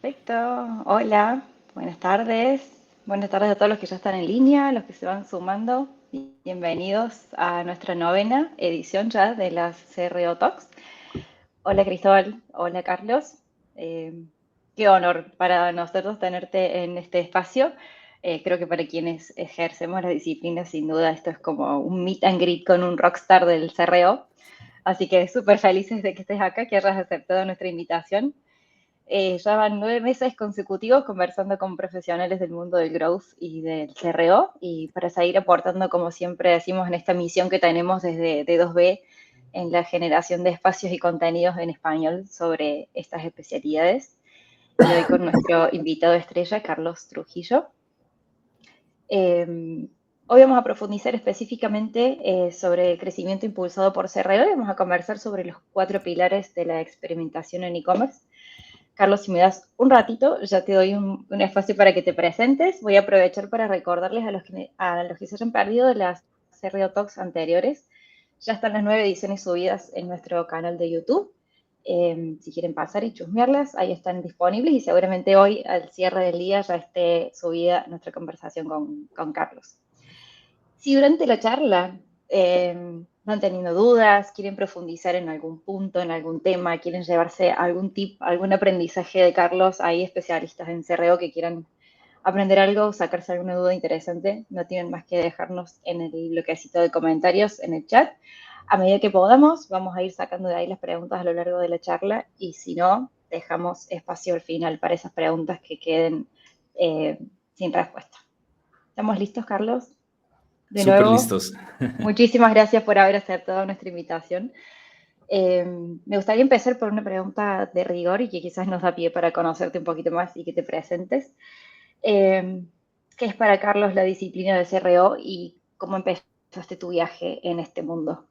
Perfecto. Hola, buenas tardes. Buenas tardes a todos los que ya están en línea, los que se van sumando. Bienvenidos a nuestra novena edición ya de las CRO Talks. Hola Cristóbal, hola Carlos. Eh, Qué honor para nosotros tenerte en este espacio. Creo que para quienes ejercemos la disciplina, sin duda, esto es como un meet and greet con un rockstar del CRO. Así que súper felices de que estés acá, que hayas aceptado nuestra invitación. Ya van 9 meses consecutivos conversando con profesionales del mundo del growth y del CRO y para seguir aportando, como siempre decimos, en esta misión que tenemos desde D2B en la generación de espacios y contenidos en español sobre estas especialidades. Y hoy con nuestro invitado estrella, Carlos Trujillo. Hoy vamos a profundizar específicamente sobre el crecimiento impulsado por CRO y vamos a conversar sobre los 4 pilares de la experimentación en e-commerce. Carlos, si me das un ratito, ya te doy un espacio para que te presentes. Voy a aprovechar para recordarles a los que se hayan perdido de las CRO Talks anteriores. Ya están las 9 ediciones subidas en nuestro canal de YouTube. Si quieren pasar y chusmearlas, ahí están disponibles y seguramente hoy, al cierre del día, ya esté subida nuestra conversación con Carlos. Si durante la charla van teniendo dudas, quieren profundizar en algún punto, en algún tema, quieren llevarse algún tip, algún aprendizaje de Carlos, hay especialistas en CRO que quieran aprender algo, sacarse alguna duda interesante, no tienen más que dejarnos en el bloquecito de comentarios en el chat. A medida que podamos, vamos a ir sacando de ahí las preguntas a lo largo de la charla y si no, dejamos espacio al final para esas preguntas que queden sin respuesta. ¿Estamos listos, Carlos? De Súper nuevo, listos. muchísimas gracias por haber aceptado nuestra invitación. Eh, Me gustaría empezar por una pregunta de rigor y que quizás nos da pie para conocerte un poquito más y que te presentes. Eh, ¿Qué es para Carlos la disciplina de CRO y cómo empezaste tu viaje en este mundo?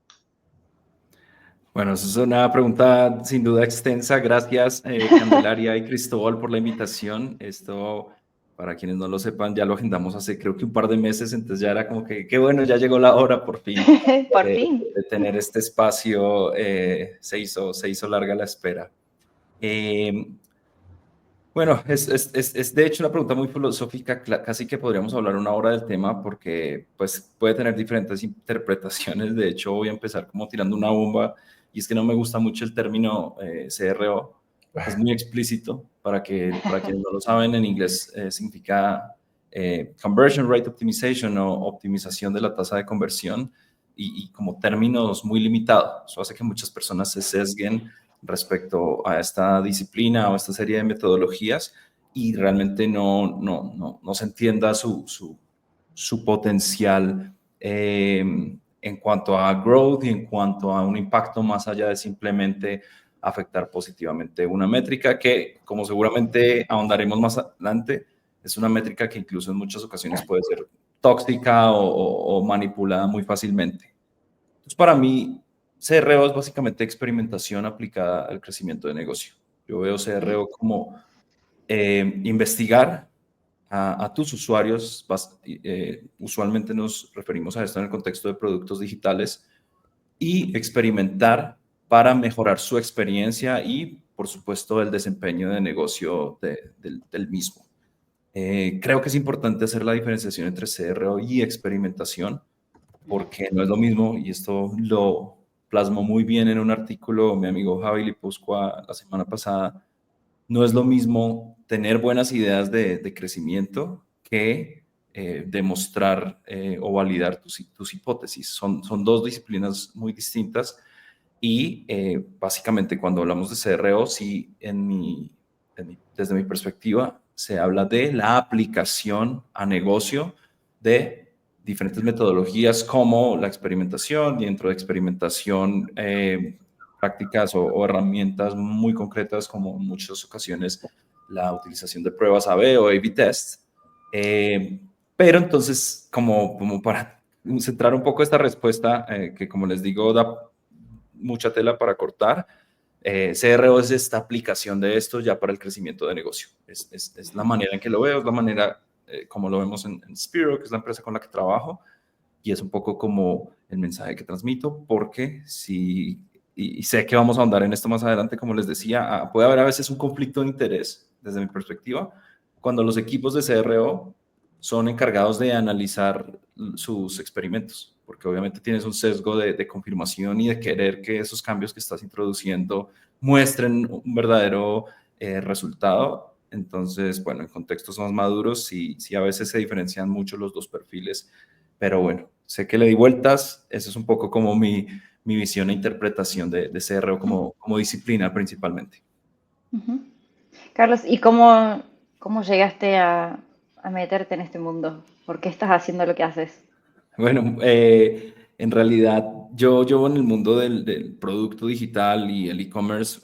Bueno, esa es una pregunta sin duda extensa. Gracias, Candelaria y Cristóbal, por la invitación. Esto, para quienes no lo sepan, ya lo agendamos hace creo que un par de meses, entonces ya era como que, qué bueno, ya llegó la hora por fin Por de, fin. de tener este espacio. Se hizo larga la espera. Eh, Bueno, es de hecho una pregunta muy filosófica, casi que podríamos hablar una hora del tema porque pues puede tener diferentes interpretaciones. De hecho, voy a empezar como tirando una bomba y es que no me gusta mucho el término CRO. Es muy explícito para quienes no lo saben, en inglés significa Conversion Rate Optimization o optimización de la tasa de conversión y como términos muy limitados. Eso hace que muchas personas se sesguen respecto a esta disciplina o esta serie de metodologías y realmente no se entienda su potencial en cuanto a growth y en cuanto a un impacto más allá de simplemente afectar positivamente una métrica que, como seguramente ahondaremos más adelante, es una métrica que incluso en muchas ocasiones puede ser tóxica o manipulada muy fácilmente. Entonces, para mí, CRO es básicamente experimentación aplicada al crecimiento de negocio. Yo veo CRO como investigar a tus usuarios. Usualmente nos referimos a esto en el contexto de productos digitales y experimentar para mejorar su experiencia y, por supuesto, el desempeño de negocio del mismo. Creo que es importante hacer la diferenciación entre CRO y experimentación porque no es lo mismo, y esto lo plasmó muy bien en un artículo mi amigo Javi Lipuscoa la semana pasada. No es lo mismo tener buenas ideas de crecimiento que demostrar o validar tus hipótesis. Son dos disciplinas muy distintas y básicamente cuando hablamos de CRO, sí, desde mi perspectiva, se habla de la aplicación a negocio de diferentes metodologías como la experimentación y dentro de experimentación prácticas o herramientas muy concretas como en muchas ocasiones la utilización de pruebas A/B o A/B test. Eh, pero entonces, como para centrar un poco esta respuesta, que como les digo, da mucha tela para cortar. CRO es esta aplicación de esto ya para el crecimiento de negocio. Es la manera en que lo veo, es la manera como lo vemos en Spiro, que es la empresa con la que trabajo, y es un poco como el mensaje que transmito, porque si, y sé que vamos a ahondar en esto más adelante, como les decía, puede haber a veces un conflicto de interés desde mi perspectiva, cuando los equipos de CRO son encargados de analizar sus experimentos, porque obviamente tienes un sesgo de confirmación y de querer que esos cambios que estás introduciendo muestren un verdadero resultado. Entonces, bueno, en contextos más maduros sí a veces se diferencian mucho los dos perfiles, pero bueno, sé que le di vueltas, eso es un poco como mi visión e interpretación de CRO como disciplina principalmente. Ujú. Carlos, ¿y cómo llegaste a meterte en este mundo? ¿Por qué estás haciendo lo que haces? Bueno, en realidad yo llevo en el mundo del producto digital y el e-commerce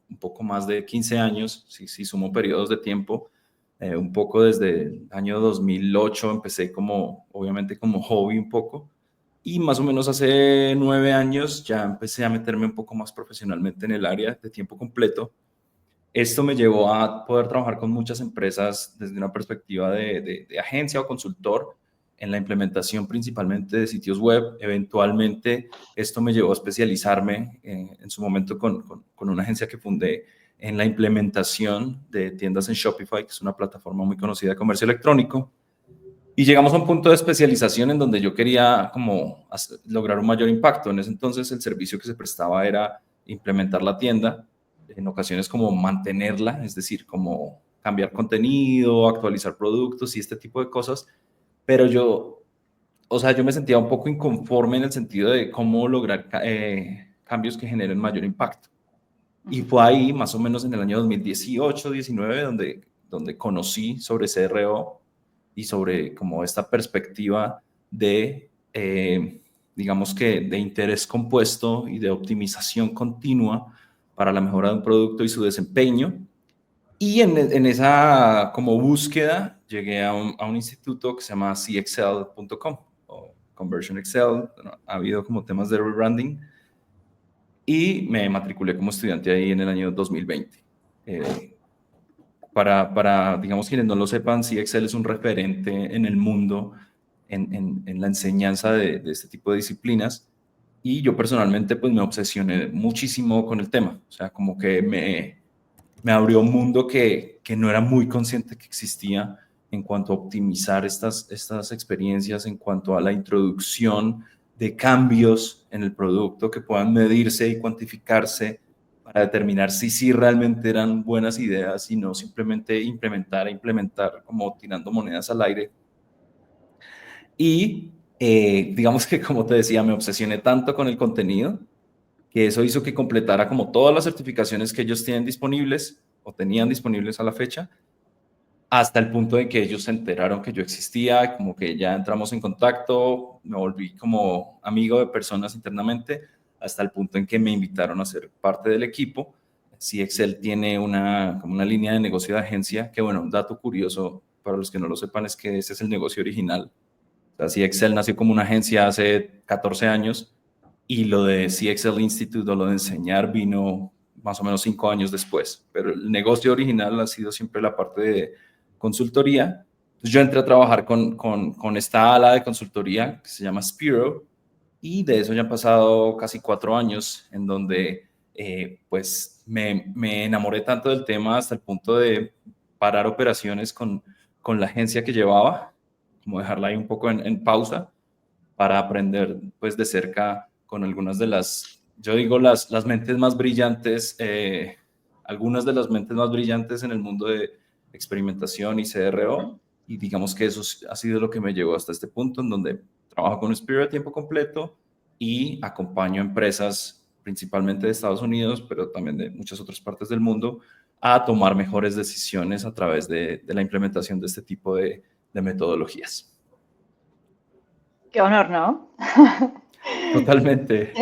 un poco más de 15 años, si sumo periodos de tiempo, un poco desde el año 2008 empecé obviamente como hobby un poco, y más o menos hace 9 años ya empecé a meterme un poco más profesionalmente en el área de tiempo completo. Esto me llevó a poder trabajar con muchas empresas desde una perspectiva de agencia o consultor en la implementación principalmente de sitios web. Eventualmente, esto me llevó a especializarme en su momento con una agencia que fundé en la implementación de tiendas en Shopify, que es una plataforma muy conocida de comercio electrónico. Y llegamos a un punto de especialización en donde yo quería lograr un mayor impacto. En ese entonces el servicio que se prestaba era implementar la tienda, en ocasiones como mantenerla, es decir, como cambiar contenido, actualizar productos y este tipo de cosas. Pero yo me sentía un poco inconforme en el sentido de cómo lograr cambios que generen mayor impacto. Y Ujú. fue ahí, más o menos en el año 2018, 19, donde conocí sobre CRO y sobre como esta perspectiva de, digamos que, de interés compuesto y de optimización continua para la mejora de un producto y su desempeño. Y en esa como búsqueda llegué a un instituto que se llama cxl.com o Conversion Excel. Bueno, ha habido como temas de rebranding y me matriculé como estudiante ahí en el año 2020. Eh, digamos, quienes no lo sepan, sí, Excel es un referente en el mundo en la enseñanza de este tipo de disciplinas y yo personalmente pues me obsesioné muchísimo con el tema, o sea, como que me abrió un mundo que no era muy consciente que existía en cuanto a optimizar estas experiencias, en cuanto a la introducción de cambios en el producto que puedan medirse y cuantificarse para determinar si sí realmente eran buenas ideas y no simplemente implementar como tirando monedas al aire. Y digamos que, como te decía, me obsesioné tanto con el contenido que eso hizo que completara como todas las certificaciones que ellos tienen disponibles o tenían disponibles a la fecha, hasta el punto de que ellos se enteraron que yo existía, como que ya entramos en contacto, me volví como amigo de personas internamente, hasta el punto en que me invitaron a ser parte del equipo. Si Excel tiene como una línea de negocio de agencia, que bueno, un dato curioso para los que no lo sepan es que ese es el negocio original. O sea, si Excel nació como una agencia hace 14 años y lo de CXL Institute o lo de enseñar vino más o menos 5 años después, pero el negocio original ha sido siempre la parte de consultoría. Entonces yo entré a trabajar con esta ala de consultoría que se llama Spiro y de eso ya han pasado casi 4 años en donde pues me enamoré tanto del tema hasta el punto de parar operaciones con la agencia que llevaba, como dejarla ahí un poco en pausa para aprender pues de cerca con algunas de yo digo las mentes más brillantes, algunas de las mentes más brillantes en el mundo de experimentación y CRO, y digamos que eso ha sido lo que me llevó hasta este punto en donde trabajo con Spirit a tiempo completo y acompaño empresas principalmente de Estados Unidos, pero también de muchas otras partes del mundo, a tomar mejores decisiones a través de la implementación de este tipo de metodologías. Qué honor, ¿no? Totalmente.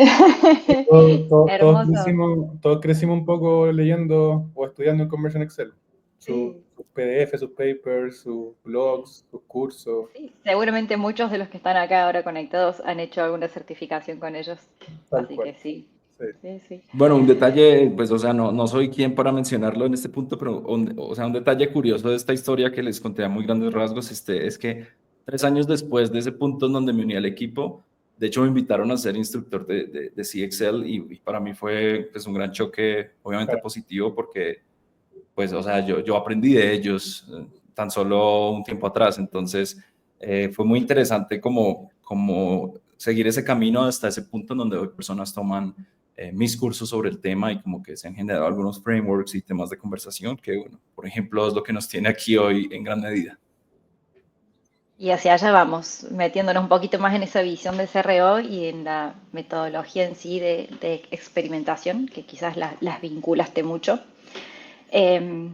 Hermoso. Todos crecimos un poco leyendo o estudiando en Conversion Excel. Sí, Sus PDF, sus papers, sus blogs, sus cursos. sí. Seguramente muchos de los que están acá ahora conectados han hecho alguna certificación con ellos. Tal Así cual. que sí. Sí. Sí, sí. Bueno, un detalle, pues, o sea, no soy quien para mencionarlo en este punto, pero, o sea, un detalle curioso de esta historia que les conté a muy grandes rasgos, es que 3 años después de ese punto en donde me uní al equipo, de hecho me invitaron a ser instructor de CXL y para mí fue, pues, un gran choque, obviamente Claro. positivo, porque pues, o sea, yo aprendí de ellos tan solo un tiempo atrás. Entonces, fue muy interesante como seguir ese camino hasta ese punto en donde hoy personas toman mis cursos sobre el tema y como que se han generado algunos frameworks y temas de conversación que, bueno, por ejemplo, es lo que nos tiene aquí hoy en gran medida. Y hacia allá vamos, metiéndonos un poquito más en esa visión de CRO y en la metodología en sí de experimentación, que quizás las vinculaste mucho. Eh,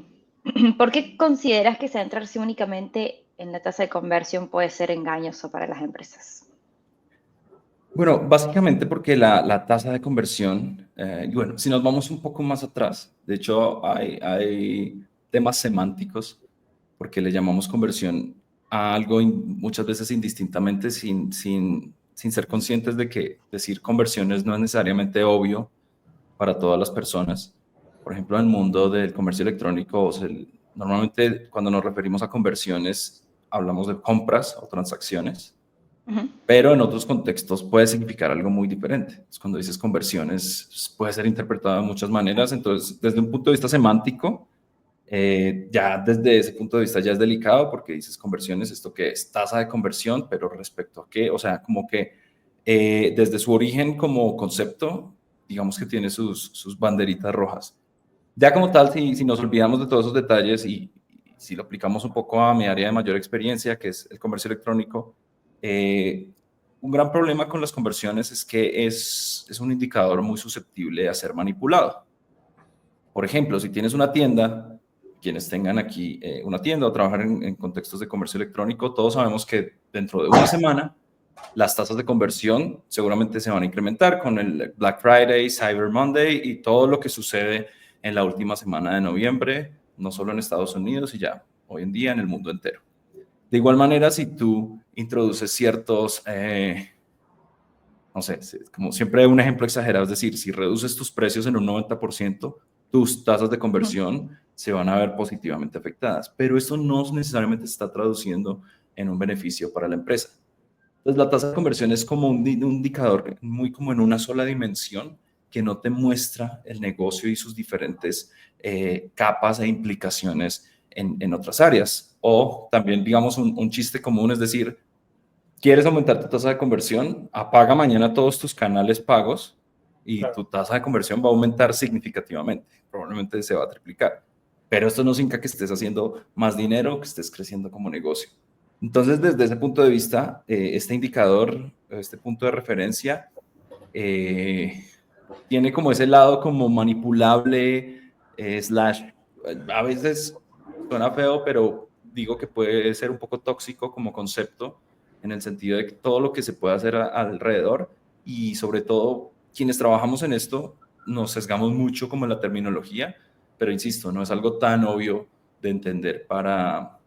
¿Por qué consideras que centrarse únicamente en la tasa de conversión puede ser engañoso para las empresas? Bueno, básicamente porque la tasa de conversión, y bueno, si nos vamos un poco más atrás, de hecho hay temas semánticos, porque le llamamos conversión a algo muchas veces indistintamente sin ser conscientes de que decir conversiones no es necesariamente obvio para todas las personas. Por ejemplo, en el mundo del comercio electrónico, o sea, normalmente cuando nos referimos a conversiones hablamos de compras o transacciones, Ujú. pero en otros contextos puede significar algo muy diferente. Entonces, cuando dices conversiones, puede ser interpretado de muchas maneras. Entonces, desde un punto de vista semántico, ya desde ese punto de vista ya es delicado porque dices conversiones, esto que es tasa de conversión, pero respecto a qué, o sea, como que desde su origen como concepto, digamos que tiene sus banderitas rojas. Ya como tal, si nos olvidamos de todos esos detalles y si lo aplicamos un poco a mi área de mayor experiencia, que es el comercio electrónico, eh, un gran problema con las conversiones es que es un indicador muy susceptible a ser manipulado. Por ejemplo, si tienes una tienda, quienes tengan aquí una tienda o trabajar en contextos de comercio electrónico, todos sabemos que dentro de una semana las tasas de conversión seguramente se van a incrementar con el Black Friday, Cyber Monday y todo lo que sucede en la última semana de noviembre, no solo en Estados Unidos y ya hoy en día en el mundo entero. De igual manera, si tú introduces ciertos, no sé, como siempre un ejemplo exagerado, es decir, si reduces tus precios en un 90%, tus tasas de conversión se van a ver positivamente afectadas, pero esto no necesariamente se está traduciendo en un beneficio para la empresa. Entonces, la tasa de conversión es como un indicador muy como en una sola dimensión que no te muestra el negocio y sus diferentes capas e implicaciones en otras áreas. O también, digamos, un chiste común, es decir, ¿quieres aumentar tu tasa de conversión? Apaga mañana todos tus canales pagos y tu Claro. tasa de conversión va a aumentar significativamente. Probablemente se va a triplicar. Pero esto no significa que estés haciendo más dinero, que estés creciendo como negocio. Entonces, desde ese punto de vista, este indicador, este punto de referencia, eh, tiene como ese lado como manipulable, slash, a veces suena feo, pero digo que puede ser un poco tóxico como concepto, en el sentido de que todo lo que se puede hacer alrededor y sobre todo quienes trabajamos en esto nos sesgamos mucho como en la terminología, pero insisto, no es algo tan obvio de entender para,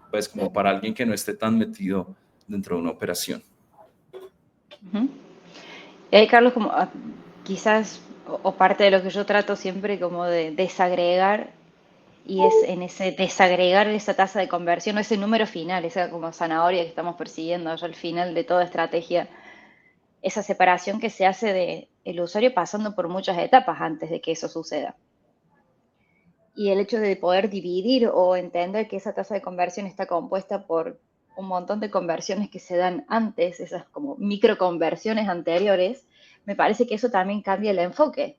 pues como para alguien que no esté tan metido dentro de una operación. Ujú. Y ahí, Carlos, como quizás, o parte de lo que yo trato siempre como de desagregar, y es en ese desagregar esa tasa de conversión, o ese número final, esa como zanahoria que estamos persiguiendo ya al final de toda estrategia, esa separación que se hace de el usuario pasando por muchas etapas antes de que eso suceda. Y el hecho de poder dividir o entender que esa tasa de conversión está compuesta por un montón de conversiones que se dan antes, esas como microconversiones anteriores, me parece que eso también cambia el enfoque.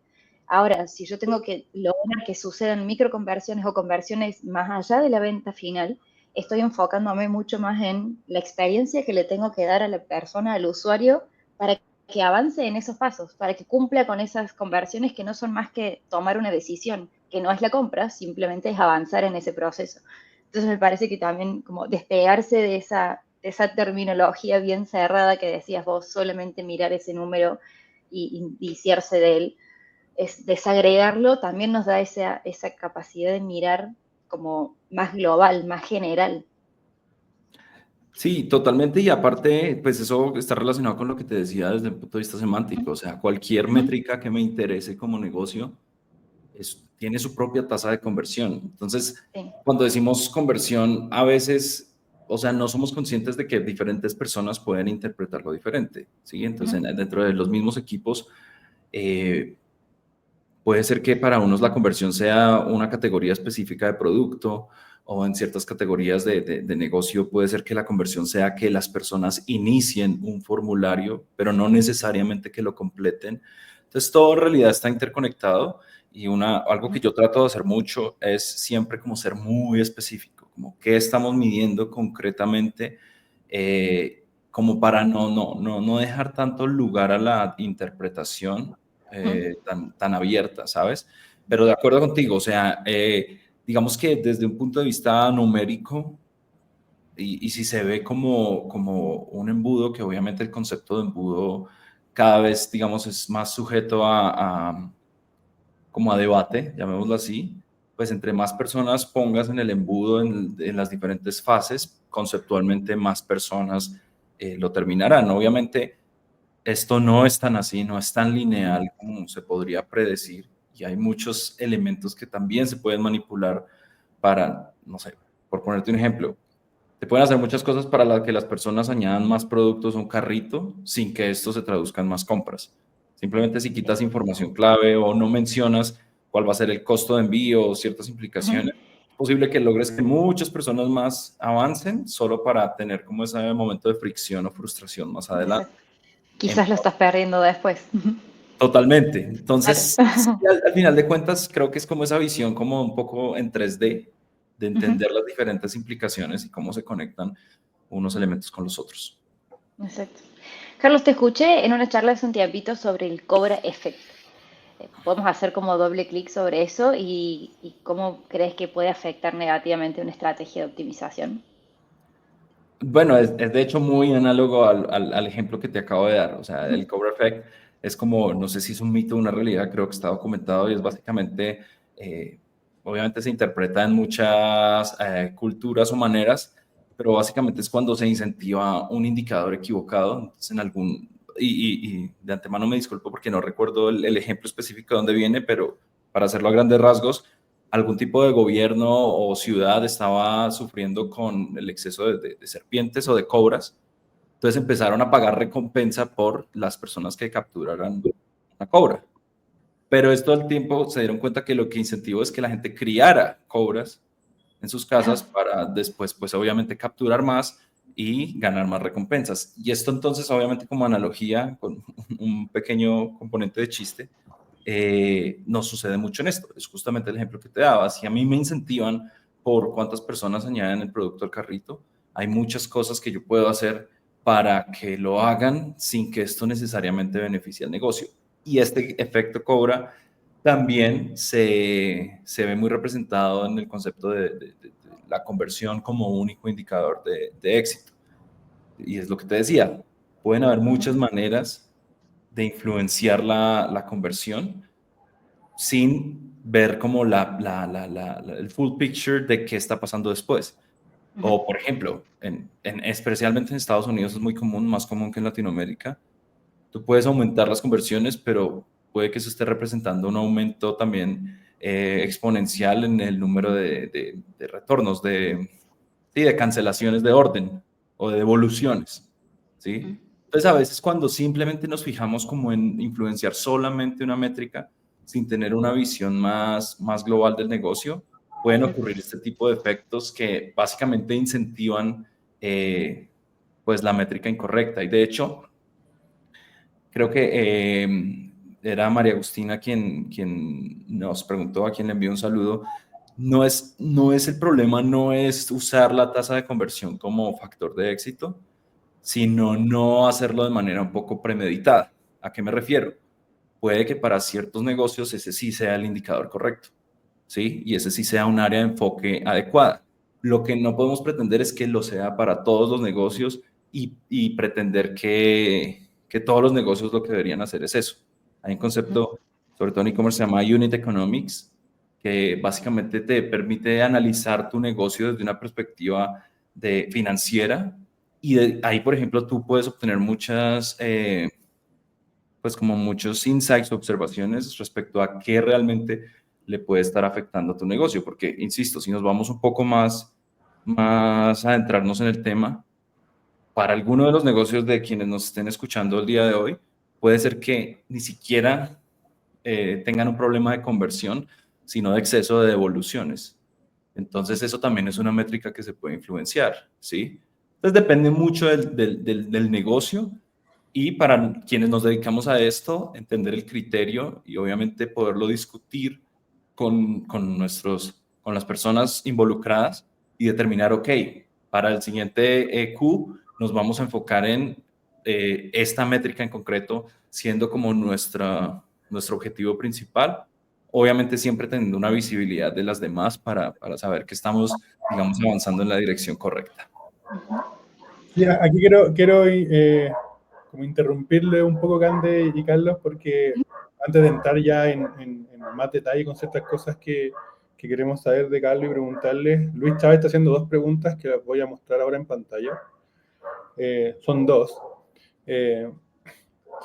Ahora, si yo tengo que lograr que sucedan microconversiones o conversiones más allá de la venta final, estoy enfocándome mucho más en la experiencia que le tengo que dar a la persona, al usuario, para que avance en esos pasos, para que cumpla con esas conversiones que no son más que tomar una decisión, que no es la compra, simplemente es avanzar en ese proceso. Entonces me parece que también como despegarse de esa terminología bien cerrada que decías vos, solamente mirar ese número y indiciarse de él, es desagregarlo, también nos da esa capacidad de mirar como más global, más general. Sí, totalmente. Y aparte, pues eso está relacionado con lo que te decía desde el punto de vista semántico. O sea, cualquier Uh -huh. métrica que me interese como negocio tiene su propia tasa de conversión. Entonces, Sí. cuando decimos conversión, a veces, o sea, no somos conscientes de que diferentes personas pueden interpretarlo diferente. ¿Sí? Uh Entonces, -huh. dentro de los mismos equipos, eh, Puede ser que para unos la conversión sea una categoría específica de producto, o en ciertas categorías de negocio puede ser que la conversión sea que las personas inicien un formulario, pero no necesariamente que lo completen. Entonces, todo en realidad está interconectado, y algo que yo trato de hacer mucho es siempre como ser muy específico, como qué estamos midiendo concretamente, como para no dejar tanto lugar a la interpretación tan abierta, ¿sabes? Pero de acuerdo contigo, o sea, digamos que desde un punto de vista numérico, y si se ve como un embudo, que obviamente el concepto de embudo cada vez, digamos, es más sujeto como a debate, llamémoslo así, pues entre más personas pongas en el embudo en las diferentes fases, conceptualmente más personas lo terminarán. Obviamente, esto no es tan así, no es tan lineal como se podría predecir, y hay muchos elementos que también se pueden manipular para, no sé, por ponerte un ejemplo, te pueden hacer muchas cosas para que las personas añadan más productos a un carrito sin que esto se traduzca en más compras. Simplemente si quitas información clave o no mencionas cuál va a ser el costo de envío o ciertas implicaciones, es posible que logres que muchas personas más avancen solo para tener como ese momento de fricción o frustración más adelante. Exacto. Quizás lo estás perdiendo después. Totalmente. Claro. Entonces, sí, al final de cuentas, creo que es como esa visión como un poco en 3D de entender las diferentes implicaciones y cómo se conectan unos elementos con los otros. Exacto. Carlos, te escuché en una charla hace un tiempito sobre el Cobra Effect. Podemos hacer como doble clic sobre eso y cómo crees que puede afectar negativamente una estrategia de optimización. Bueno, es de hecho muy análogo al ejemplo que te acabo de dar. O sea, Ujú, el Cobra Effect es como, no sé si es un mito o una realidad, creo que está documentado, y es básicamente, eh, obviamente se interpreta en muchas culturas o maneras, pero básicamente es cuando se incentiva un indicador equivocado. Entonces, y de antemano me disculpo porque no recuerdo el ejemplo específico de dónde viene, pero para hacerlo a grandes rasgos, algún tipo de gobierno o ciudad estaba sufriendo con el exceso de serpientes o de cobras. Entonces empezaron a pagar recompensa por las personas que capturaran una cobra. Pero esto al tiempo se dieron cuenta que lo que incentivó es que la gente criara cobras en sus casas claro. para después, pues obviamente, capturar más y ganar más recompensas. Y esto entonces, obviamente, como analogía, con un pequeño componente de chiste, no sucede mucho en esto. Es justamente el ejemplo que te daba. Si a mí me incentivan por cuántas personas añaden el producto al carrito, hay muchas cosas que yo puedo hacer para que lo hagan sin que esto necesariamente beneficie al negocio. Y este efecto cobra también se ve muy representado en el concepto de la conversión como único indicador de éxito. Y es lo que te decía, pueden haber Ujú, muchas maneras de influenciar la conversión sin ver como el full picture de qué está pasando después. ujú. O, por ejemplo, especialmente en Estados Unidos es muy común, más común que en Latinoamérica. Tú puedes aumentar las conversiones, pero puede que eso esté representando un aumento también exponencial en el número de retornos, sí, de cancelaciones de orden o de devoluciones, ¿sí? Entonces, a veces cuando simplemente nos fijamos como en influenciar solamente una métrica sin tener una visión más global del negocio, pueden ocurrir este tipo de efectos que básicamente incentivan pues la métrica incorrecta. Y de hecho, creo que era María Agustina quien nos preguntó, a quien le envió un saludo. No es el problema, no es usar la tasa de conversión como factor de éxito, sino no hacerlo de manera un poco premeditada. ¿A qué me refiero? Puede que para ciertos negocios ese sí sea el indicador correcto, ¿sí? Y ese sí sea un área de enfoque adecuada. Lo que no podemos pretender es que lo sea para todos los negocios, y pretender que todos los negocios lo que deberían hacer es eso. Hay un concepto, sobre todo en e-commerce, se llama Unit Economics, que básicamente te permite analizar tu negocio desde una perspectiva financiera, y ahí, por ejemplo, tú puedes obtener pues como muchos insights, observaciones respecto a qué realmente le puede estar afectando a tu negocio. Porque, insisto, si nos vamos un poco más a adentrarnos en el tema, para alguno de los negocios de quienes nos estén escuchando el día de hoy, puede ser que ni siquiera tengan un problema de conversión, sino de exceso de devoluciones. Entonces, eso también es una métrica que se puede influenciar, ¿sí? Entonces, depende mucho del negocio y para quienes nos dedicamos a esto, entender el criterio y obviamente poderlo discutir con las personas involucradas y determinar, ok, para el siguiente Q nos vamos a enfocar en esta métrica en concreto, siendo como nuestro objetivo principal, obviamente siempre teniendo una visibilidad de las demás para saber que estamos, digamos, avanzando en la dirección correcta. Sí, aquí quiero como interrumpirle un poco, Cande y Carlos, porque antes de entrar ya en más detalle con ciertas cosas que queremos saber de Carlos y preguntarle, Luis Chávez está haciendo 2 preguntas que las voy a mostrar ahora en pantalla. Son 2.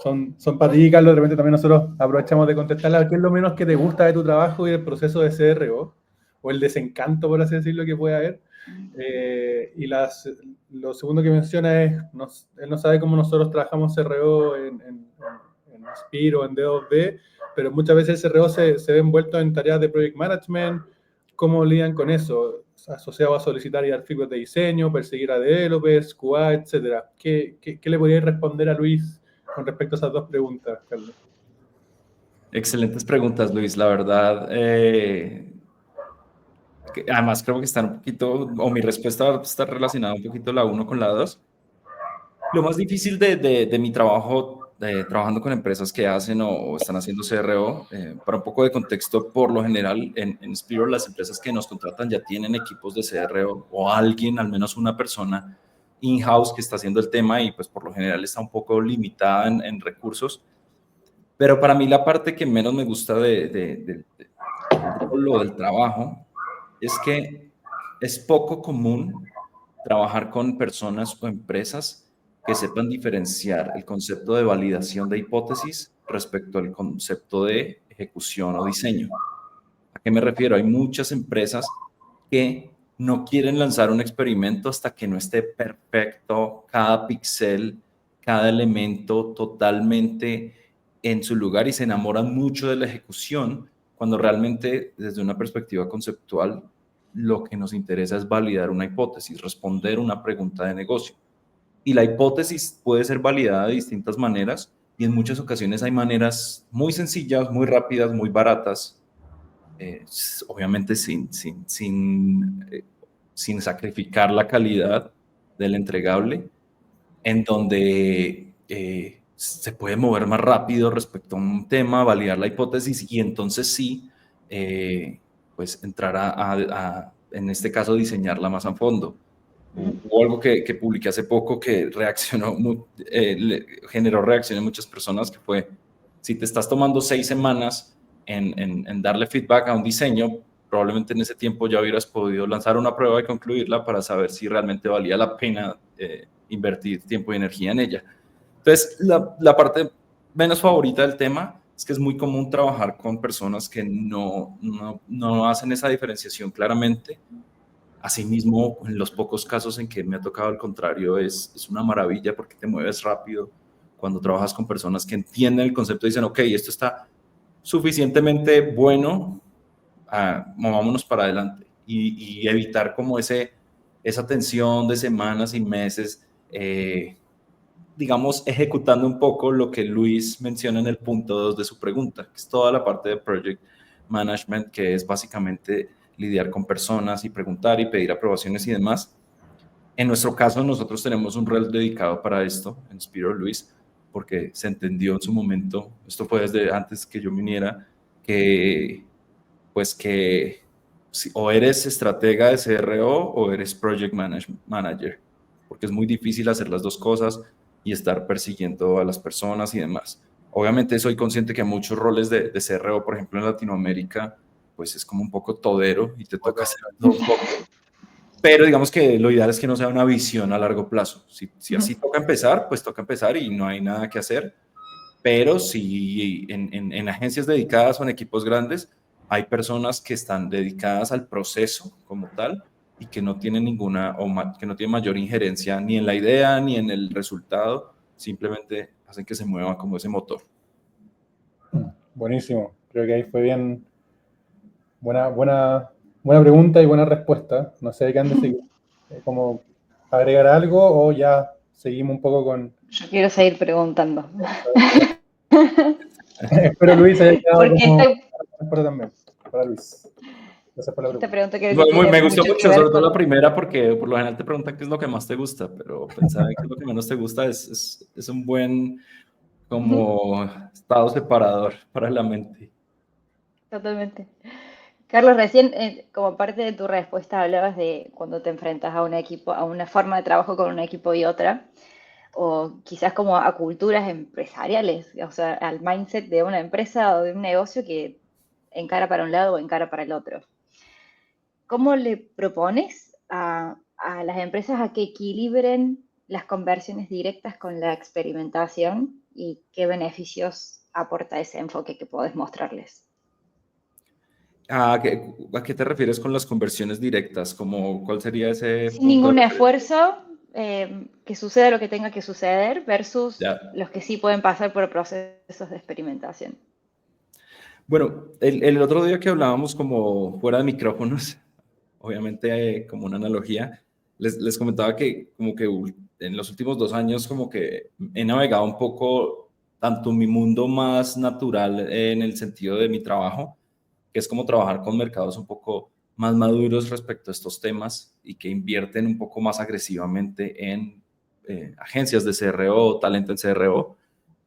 Son para ti, Carlos. De repente también nosotros aprovechamos de contestarla. ¿Qué es lo menos que te gusta de tu trabajo y del proceso de CRO? O el desencanto, por así decirlo, que puede haber. Y lo segundo que menciona es, él no sabe cómo nosotros trabajamos CRO en Spiro o en D2D, pero muchas veces el CRO se ve envuelto en tareas de project management. ¿Cómo lidian con eso? Asociado a solicitar y dar feedback de diseño, perseguir a developers, QA, etc. ¿Qué le podríais responder a Luis con respecto a esas 2 preguntas, Carlos? Excelentes preguntas, Luis. La verdad, además creo que están un poquito, o mi respuesta está relacionada un poquito la 1 con la 2. Lo más difícil de mi trabajo, trabajando con empresas que hacen o están haciendo CRO, para un poco de contexto, por lo general en Spiro las empresas que nos contratan ya tienen equipos de CRO o alguien, al menos una persona in-house que está haciendo el tema y pues por lo general está un poco limitada en recursos. Pero para mí la parte que menos me gusta del rol o del trabajo es que es poco común trabajar con personas o empresas que sepan diferenciar el concepto de validación de hipótesis respecto al concepto de ejecución o diseño. ¿A qué me refiero? Hay muchas empresas que no quieren lanzar un experimento hasta que no esté perfecto, cada píxel, cada elemento totalmente en su lugar y se enamoran mucho de la ejecución, cuando realmente desde una perspectiva conceptual lo que nos interesa es validar una hipótesis, responder una pregunta de negocio. Y la hipótesis puede ser validada de distintas maneras y en muchas ocasiones hay maneras muy sencillas, muy rápidas, muy baratas, obviamente sin sacrificar la calidad del entregable, en donde se puede mover más rápido respecto a un tema, validar la hipótesis y entonces sí, pues entrar en este caso, diseñarla más a fondo. Hubo algo que publiqué hace poco que generó reacción en muchas personas, que fue, si te estás tomando 6 semanas en darle feedback a un diseño, probablemente en ese tiempo ya hubieras podido lanzar una prueba y concluirla para saber si realmente valía la pena invertir tiempo y energía en ella. Entonces, la parte menos favorita del tema es que es muy común trabajar con personas que no hacen esa diferenciación claramente. Asimismo, en los pocos casos en que me ha tocado al contrario, es una maravilla porque te mueves rápido. Cuando trabajas con personas que entienden el concepto y dicen, ok, esto está suficientemente bueno, movámonos para adelante. Y evitar como esa tensión de semanas y meses, digamos, ejecutando un poco lo que Luis menciona en el punto 2 de su pregunta, que es toda la parte de Project Management, que es básicamente lidiar con personas y preguntar y pedir aprobaciones y demás. En nuestro caso, nosotros tenemos un rol dedicado para esto en Spiro, Luis, porque se entendió en su momento, esto fue desde antes que yo viniera, que o eres estratega de CRO o eres Project Manager, porque es muy difícil hacer las 2 cosas y estar persiguiendo a las personas y demás. Obviamente soy consciente que muchos roles de CRO, por ejemplo en Latinoamérica, pues es como un poco todero y te toca hacer todo un poco. Pero digamos que lo ideal es que no sea una visión a largo plazo. Si así toca empezar, pues toca empezar y no hay nada que hacer. Pero si en agencias dedicadas o en equipos grandes, hay personas que están dedicadas al proceso como tal y que no tienen que no tienen mayor injerencia ni en la idea ni en el resultado, simplemente hacen que se mueva como ese motor. Buenísimo. Creo que ahí fue bien. Buena pregunta y buena respuesta. No sé qué han de seguir. Como agregar algo o ya seguimos un poco con... Yo quiero seguir preguntando. Espero Luis haya quedado Porque como respuesta también. Para Luis. Gracias por la esta pregunta. pregunta creo que Me tiene gustó mucho que mucho, ver sobre todo la con... primera, porque por lo general te preguntan qué es lo que más te gusta, pero pensar en qué es lo que menos te gusta es un buen como estado separador para la mente. Totalmente. Carlos, recién, como parte de tu respuesta, hablabas de cuando te enfrentas a un equipo, a una forma de trabajo con un equipo y otra, o quizás como a culturas empresariales, o sea, al mindset de una empresa o de un negocio que encara para un lado o encara para el otro. ¿Cómo le propones a las empresas a que equilibren las conversiones directas con la experimentación y qué beneficios aporta ese enfoque que podés mostrarles? ¿A qué te refieres con las conversiones directas? ¿Cuál sería ese Sin punto de ningún referencia? esfuerzo, que suceda lo que tenga que suceder versus Ya. los que sí pueden pasar por procesos de experimentación. Bueno, el otro día que hablábamos como fuera de micrófonos, obviamente como una analogía, les comentaba que como que en los últimos 2 años como que he navegado un poco tanto mi mundo más natural en el sentido de mi trabajo, que es como trabajar con mercados un poco más maduros respecto a estos temas y que invierten un poco más agresivamente en agencias de CRO, talento en CRO,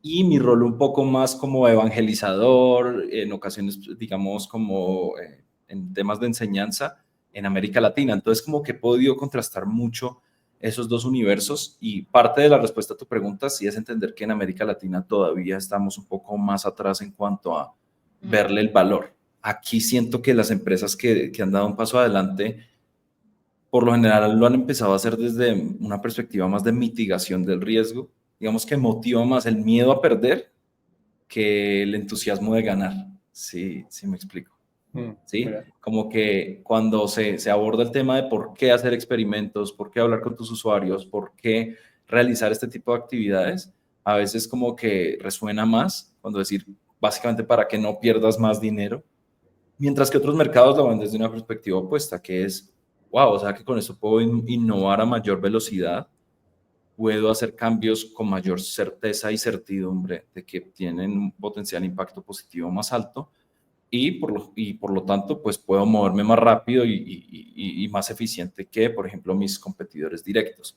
y mi rol un poco más como evangelizador, en ocasiones, digamos, como en temas de enseñanza en América Latina. Entonces, como que he podido contrastar mucho esos dos universos y parte de la respuesta a tu pregunta sí es entender que en América Latina todavía estamos un poco más atrás en cuanto a verle el valor. Aquí siento que las empresas que han dado un paso adelante, por lo general lo han empezado a hacer desde una perspectiva más de mitigación del riesgo, digamos que motiva más el miedo a perder que el entusiasmo de ganar. Sí, sí me explico. ¿Sí? Mira. Como que cuando se aborda el tema de por qué hacer experimentos, por qué hablar con tus usuarios, por qué realizar este tipo de actividades, a veces como que resuena más cuando decir básicamente para que no pierdas más dinero, mientras que otros mercados lo ven desde una perspectiva opuesta, que es, wow, o sea que con esto puedo innovar a mayor velocidad, puedo hacer cambios con mayor certeza y certidumbre de que tienen un potencial impacto positivo más alto y por lo tanto, pues puedo moverme más rápido y más eficiente que, por ejemplo, mis competidores directos.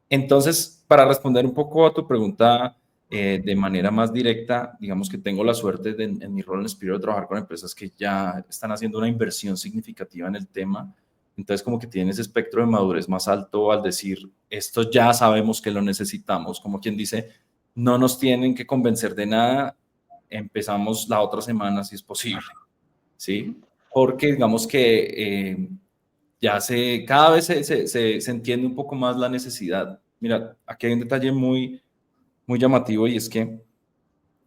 Entonces, para responder un poco a tu pregunta de manera más directa, digamos que tengo la suerte de, en mi rol en Spiro de trabajar con empresas que ya están haciendo una inversión significativa en el tema. Entonces, como que tienen ese espectro de madurez más alto al decir, esto ya sabemos que lo necesitamos, como quien dice, no nos tienen que convencer de nada, empezamos la otra semana si es posible, ¿sí? Porque digamos que cada vez se entiende un poco más la necesidad. Mira, aquí hay un detalle muy llamativo y es que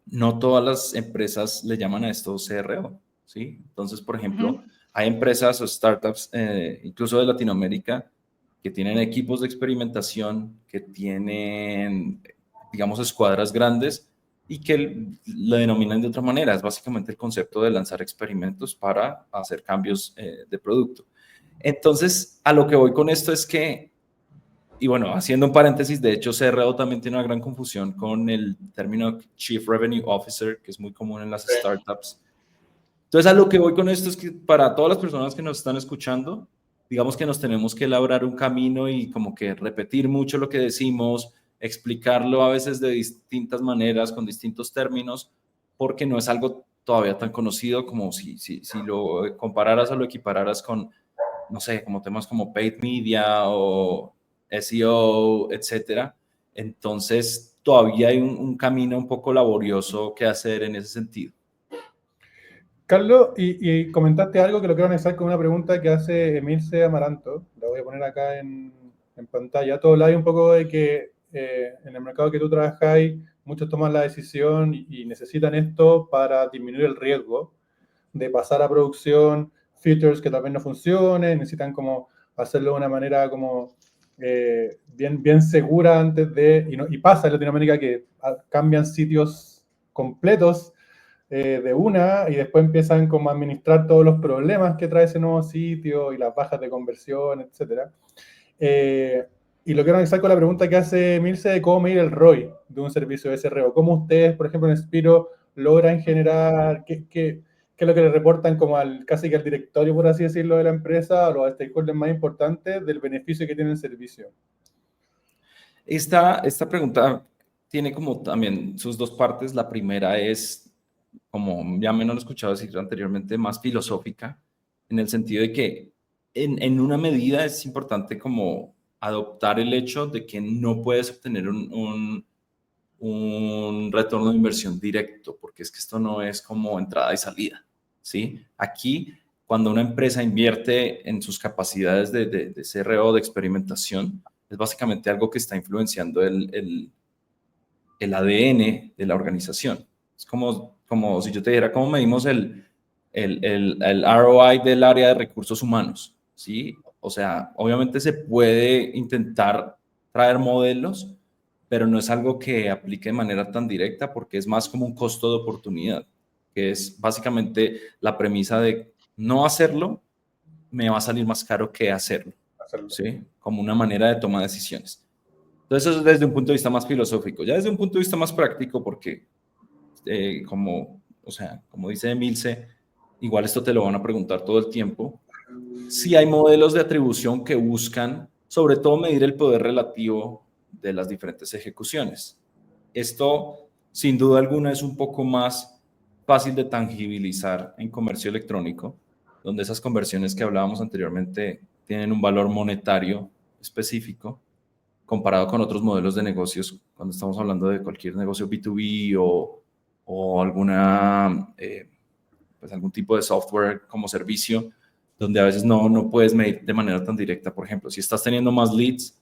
no todas las empresas le llaman a esto CRO, ¿sí? Entonces, por ejemplo, hay empresas o startups, incluso de Latinoamérica, que tienen equipos de experimentación, que tienen, digamos, escuadras grandes y que lo denominan de otra manera. Es básicamente el concepto de lanzar experimentos para hacer cambios de producto. Entonces, a lo que voy con esto es que, y bueno, haciendo un paréntesis, de hecho, CRO también tiene una gran confusión con el término Chief Revenue Officer, que es muy común en las startups. Entonces, a lo que voy con esto es que para todas las personas que nos están escuchando, digamos que nos tenemos que elaborar un camino y como que repetir mucho lo que decimos, explicarlo a veces de distintas maneras, con distintos términos, porque no es algo todavía tan conocido como si lo compararas o lo equipararas con, no sé, como temas como paid media o SEO, etcétera. Entonces, todavía hay un camino un poco laborioso que hacer en ese sentido. Carlos, y comentaste algo que lo quiero anexar con una pregunta que hace Emilce Amaranto. La voy a poner acá en pantalla. Todo habláis un poco de que en el mercado que tú trabajáis, muchos toman la decisión y necesitan esto para disminuir el riesgo de pasar a producción features que tal vez no funcionen, necesitan como hacerlo de una manera como bien segura antes de, y pasa en Latinoamérica que cambian sitios completos de una, y después empiezan como a administrar todos los problemas que trae ese nuevo sitio y las bajas de conversión, etc. Y lo quiero anexar con la pregunta que hace Milce de cómo medir el ROI de un servicio de SRO. ¿Cómo ustedes, por ejemplo, en Spiro, logran generar, qué es lo que le reportan como casi que al directorio, por así decirlo, de la empresa, o los stakeholders más importantes del beneficio que tiene el servicio? Esta pregunta tiene como también sus dos partes. La primera es, como ya me lo he escuchado decir anteriormente, más filosófica, en el sentido de que en una medida es importante como adoptar el hecho de que no puedes obtener un retorno de inversión directo, porque es que esto no es como entrada y salida, ¿sí? Aquí, cuando una empresa invierte en sus capacidades de CRO, de experimentación, es básicamente algo que está influenciando el ADN de la organización. Es como si yo te dijera, ¿cómo medimos el ROI del área de recursos humanos? ¿Sí? O sea, obviamente se puede intentar traer modelos, pero no es algo que aplique de manera tan directa porque es más como un costo de oportunidad, que es básicamente la premisa de no hacerlo me va a salir más caro que hacerlo, ¿sí? Como una manera de tomar decisiones. Entonces, eso es desde un punto de vista más filosófico. Ya desde un punto de vista más práctico, porque como dice Emilce, igual esto te lo van a preguntar todo el tiempo. Sí hay modelos de atribución que buscan, sobre todo, medir el poder relativo de las diferentes ejecuciones. Esto, sin duda alguna, es un poco más fácil de tangibilizar en comercio electrónico, donde esas conversiones que hablábamos anteriormente tienen un valor monetario específico comparado con otros modelos de negocios, cuando estamos hablando de cualquier negocio B2B o pues algún tipo de software como servicio, donde a veces no puedes medir de manera tan directa. Por ejemplo, si estás teniendo más leads,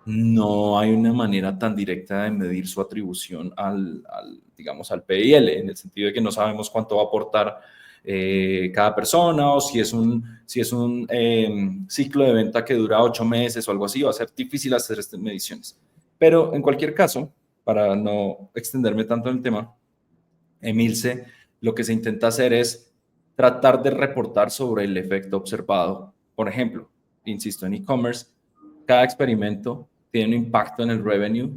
no hay una manera tan directa de medir su atribución digamos, al PIL, en el sentido de que no sabemos cuánto va a aportar cada persona, o si es un ciclo de venta que dura 8 meses o algo así, va a ser difícil hacer estas mediciones. Pero en cualquier caso, para no extenderme tanto en el tema, Emilce, lo que se intenta hacer es tratar de reportar sobre el efecto observado. Por ejemplo, insisto, en e-commerce, cada experimento tiene un impacto en el revenue.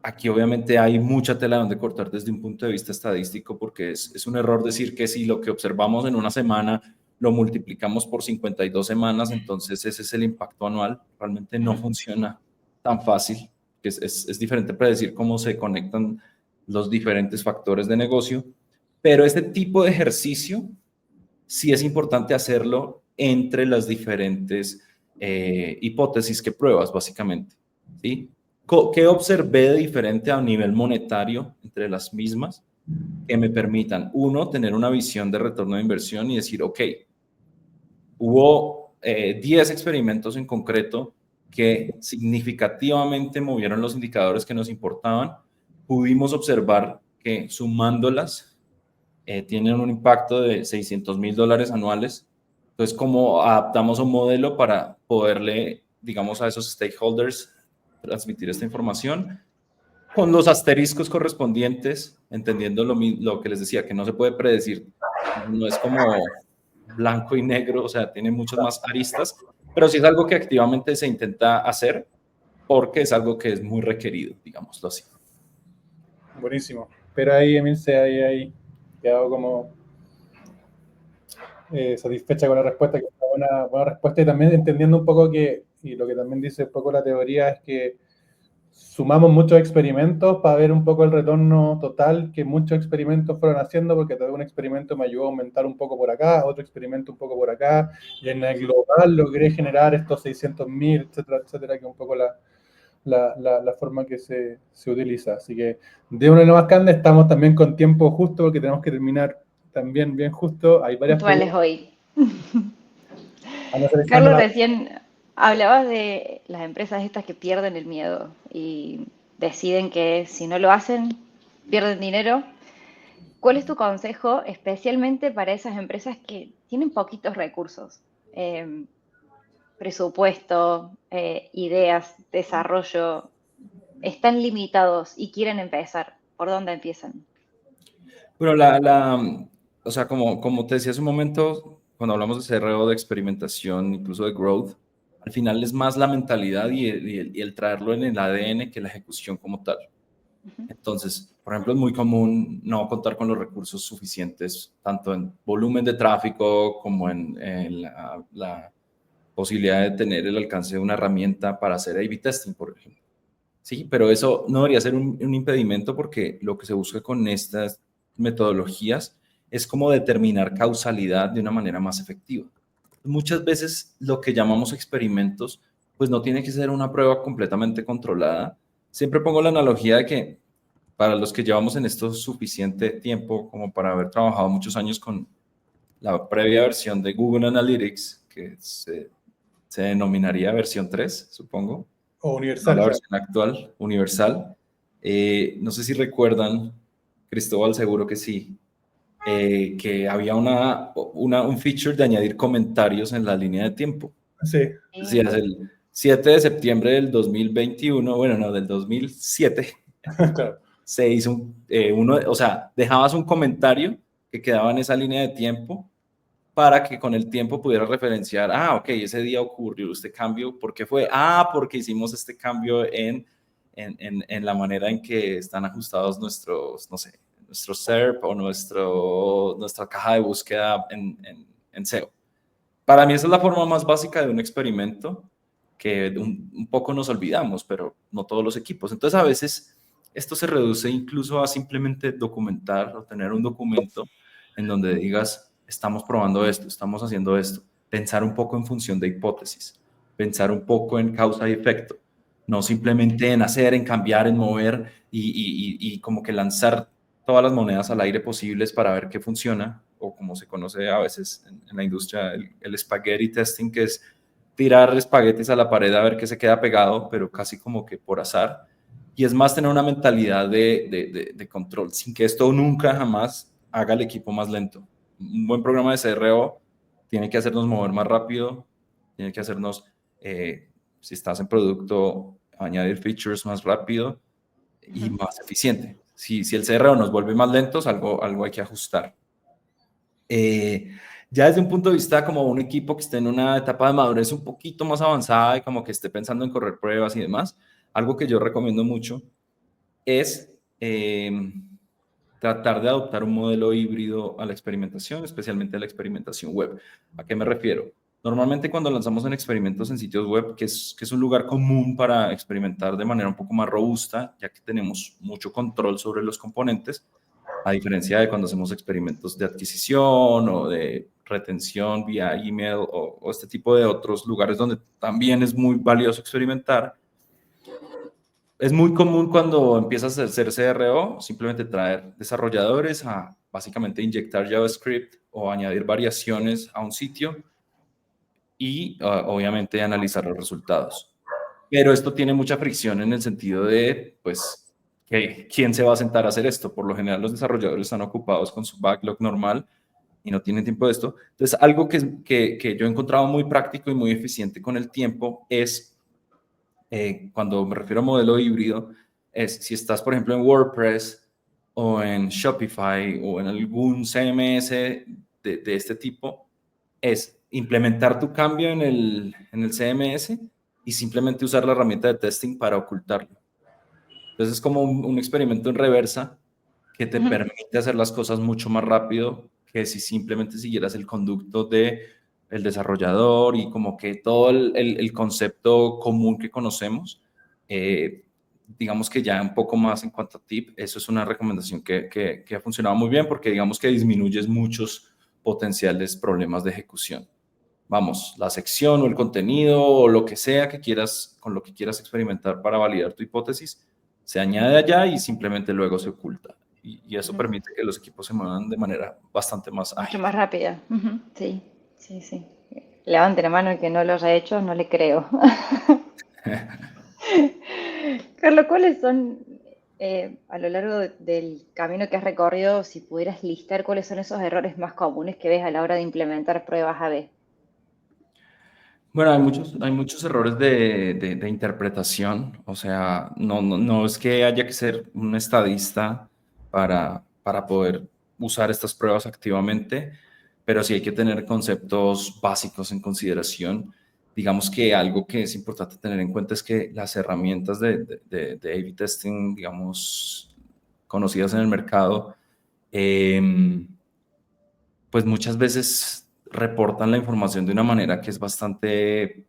Aquí obviamente hay mucha tela donde cortar desde un punto de vista estadístico, porque es un error decir que si lo que observamos en una semana lo multiplicamos por 52 semanas, entonces ese es el impacto anual. Realmente no funciona tan fácil, que es diferente predecir cómo se conectan los diferentes factores de negocio, pero este tipo de ejercicio sí es importante hacerlo entre las diferentes hipótesis que pruebas, básicamente, ¿sí? ¿Qué observé de diferente a nivel monetario entre las mismas que me permitan, uno, tener una visión de retorno de inversión y decir, ok, hubo 10 experimentos en concreto que significativamente movieron los indicadores que nos importaban, pudimos observar que sumándolas tienen un impacto de $600,000 anuales. Entonces, ¿cómo adaptamos un modelo para poderle, digamos, a esos stakeholders transmitir esta información? Con los asteriscos correspondientes, entendiendo lo que les decía, que no se puede predecir, no es como blanco y negro, o sea, tiene muchas más aristas, pero sí es algo que activamente se intenta hacer porque es algo que es muy requerido, digámoslo así. Buenísimo. Pero ahí, Emilce, ahí quedado como satisfecha con la respuesta, que es una buena respuesta, y también entendiendo un poco y lo que también dice un poco la teoría, es que sumamos muchos experimentos para ver un poco el retorno total que muchos experimentos fueron haciendo, porque todo un experimento me ayudó a aumentar un poco por acá, otro experimento un poco por acá, y en el global logré generar estos 600,000, etcétera, etcétera, que es un poco la forma que se utiliza. Así que de una más grande, estamos también con tiempo justo, porque tenemos que terminar también bien justo. Hay varias puntuales hoy. Carlos, recién hablabas de las empresas estas que pierden el miedo y deciden que si no lo hacen, pierden dinero. ¿Cuál es tu consejo especialmente para esas empresas que tienen poquitos recursos? Presupuesto, ideas, desarrollo, están limitados y quieren empezar. ¿Por dónde empiezan? Bueno, o sea, como te decía hace un momento, cuando hablamos de CRO, de experimentación, incluso de growth, al final es más la mentalidad y el traerlo en el ADN que la ejecución como tal. Entonces, por ejemplo, es muy común no contar con los recursos suficientes, tanto en volumen de tráfico como en la posibilidad de tener el alcance de una herramienta para hacer A/B testing, por ejemplo. Sí, pero eso no debería ser un impedimento porque lo que se busca con estas metodologías es como determinar causalidad de una manera más efectiva. Muchas veces lo que llamamos experimentos, pues no tiene que ser una prueba completamente controlada. Siempre pongo la analogía de que para los que llevamos en esto suficiente tiempo como para haber trabajado muchos años con la previa versión de Google Analytics, que se denominaría versión 3, supongo, O no universal, la claro. versión actual, universal. No sé si recuerdan, Cristóbal, seguro que sí, que había un feature de añadir comentarios en la línea de tiempo. Sí, Decías el 7 de septiembre del 2021, bueno, no, del 2007, claro. se hizo o sea, dejabas un comentario que quedaba en esa línea de tiempo para que con el tiempo pudiera referenciar, ok, ese día ocurrió este cambio, ¿por qué fue? Porque hicimos este cambio en la manera en que están ajustados nuestros, no sé, nuestro SERP o nuestra caja de búsqueda en SEO. Para mí esa es la forma más básica de un experimento que un poco nos olvidamos, pero no todos los equipos. Entonces a veces esto se reduce incluso a simplemente documentar o tener un documento en donde digas, estamos probando esto, estamos haciendo esto, pensar un poco en función de hipótesis, pensar un poco en causa y efecto, no simplemente en hacer, en cambiar, en mover y como que lanzar todas las monedas al aire posibles para ver qué funciona, o como se conoce a veces en la industria, el spaghetti testing, que es tirar espaguetis a la pared a ver qué se queda pegado, pero casi como que por azar. Y es más tener una mentalidad de control, sin que esto nunca jamás haga el equipo más lento. Un buen programa de CRO tiene que hacernos mover más rápido, tiene que hacernos, si estás en producto, añadir features más rápido y más eficiente. Si el CRO nos vuelve más lentos, algo hay que ajustar. Ya desde un punto de vista como un equipo que esté en una etapa de madurez un poquito más avanzada y como que esté pensando en correr pruebas y demás, algo que yo recomiendo mucho es tratar de adoptar un modelo híbrido a la experimentación, especialmente a la experimentación web. ¿A qué me refiero? Normalmente cuando lanzamos en experimentos en sitios web, que es un lugar común para experimentar de manera un poco más robusta, ya que tenemos mucho control sobre los componentes, a diferencia de cuando hacemos experimentos de adquisición o de retención vía email o este tipo de otros lugares donde también es muy valioso experimentar. Es muy común cuando empiezas a hacer CRO, simplemente traer desarrolladores a básicamente inyectar JavaScript o añadir variaciones a un sitio y obviamente analizar los resultados. Pero esto tiene mucha fricción en el sentido de, pues, ¿quién se va a sentar a hacer esto? Por lo general los desarrolladores están ocupados con su backlog normal y no tienen tiempo de esto. Entonces, algo que yo he encontrado muy práctico y muy eficiente con el tiempo es, cuando me refiero a modelo híbrido, es si estás, por ejemplo, en WordPress o en Shopify o en algún CMS de este tipo, es implementar tu cambio en el CMS y simplemente usar la herramienta de testing para ocultarlo. Entonces es como un experimento en reversa que te permite hacer las cosas mucho más rápido que si simplemente siguieras el conducto de el desarrollador y como que todo el concepto común que conocemos. Digamos que ya un poco más en cuanto a tip, eso es una recomendación que ha funcionado muy bien porque digamos que disminuyes muchos potenciales problemas de ejecución. Vamos, la sección o el contenido o lo que sea que quieras, con lo que quieras experimentar para validar tu hipótesis, se añade allá y simplemente luego se oculta. Y eso permite que los equipos se muevan de manera bastante más Mucho ágil. más rápida. Sí, sí, sí. Levante la mano el que no lo haya hecho, no le creo. Carlos, ¿cuáles son, a lo largo del camino que has recorrido, si pudieras listar cuáles son esos errores más comunes que ves a la hora de implementar pruebas A/B? Bueno, hay muchos errores de interpretación. O sea, no es que haya que ser un estadista para poder usar estas pruebas activamente, pero sí hay que tener conceptos básicos en consideración. Digamos que algo que es importante tener en cuenta es que las herramientas de A/B testing, digamos, conocidas en el mercado, pues muchas veces reportan la información de una manera que es bastante,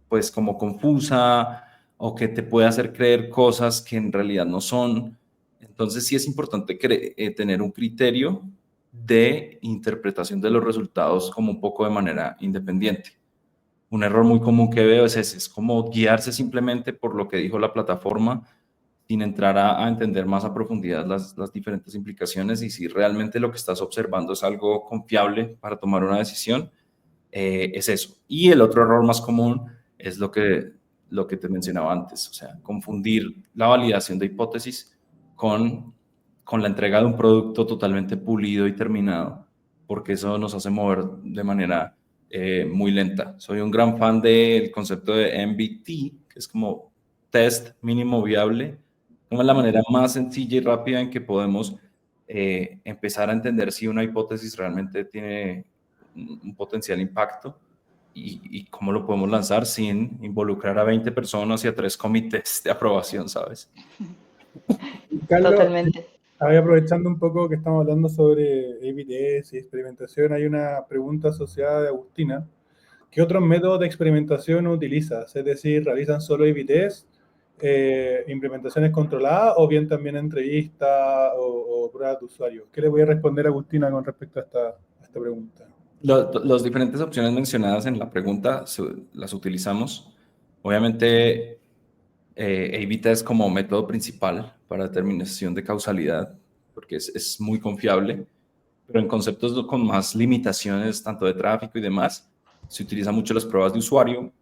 pues como confusa o que te puede hacer creer cosas que en realidad no son. Entonces sí es importante tener un criterio de interpretación de los resultados como un poco de manera independiente. Un error muy común que veo es ese, es como guiarse simplemente por lo que dijo la plataforma sin entrar a entender más a profundidad las diferentes implicaciones y si realmente lo que estás observando es algo confiable para tomar una decisión, es eso. Y el otro error más común es lo que te mencionaba antes, o sea, confundir la validación de hipótesis con la entrega de un producto totalmente pulido y terminado, porque eso nos hace mover de manera muy lenta. Soy un gran fan del concepto de MVT, que es como test mínimo viable, como la manera más sencilla y rápida en que podemos empezar a entender si una hipótesis realmente tiene un potencial impacto y cómo lo podemos lanzar sin involucrar a 20 personas y a 3 comités de aprobación, ¿sabes? Carlos, Totalmente. aprovechando un poco que estamos hablando sobre A/B test y experimentación, hay una pregunta asociada de Agustina. ¿Qué otros métodos de experimentación utilizas? Es decir, ¿realizan solo A/B test, implementaciones controladas o bien también entrevistas o pruebas de usuario? ¿Qué le voy a responder a Agustina con respecto a esta pregunta? Las diferentes opciones mencionadas en la pregunta las utilizamos. Obviamente, A/B test como método principal para determinación de causalidad, porque es muy confiable, pero en conceptos con más limitaciones, tanto de tráfico y demás, se utilizan mucho las pruebas de usuario.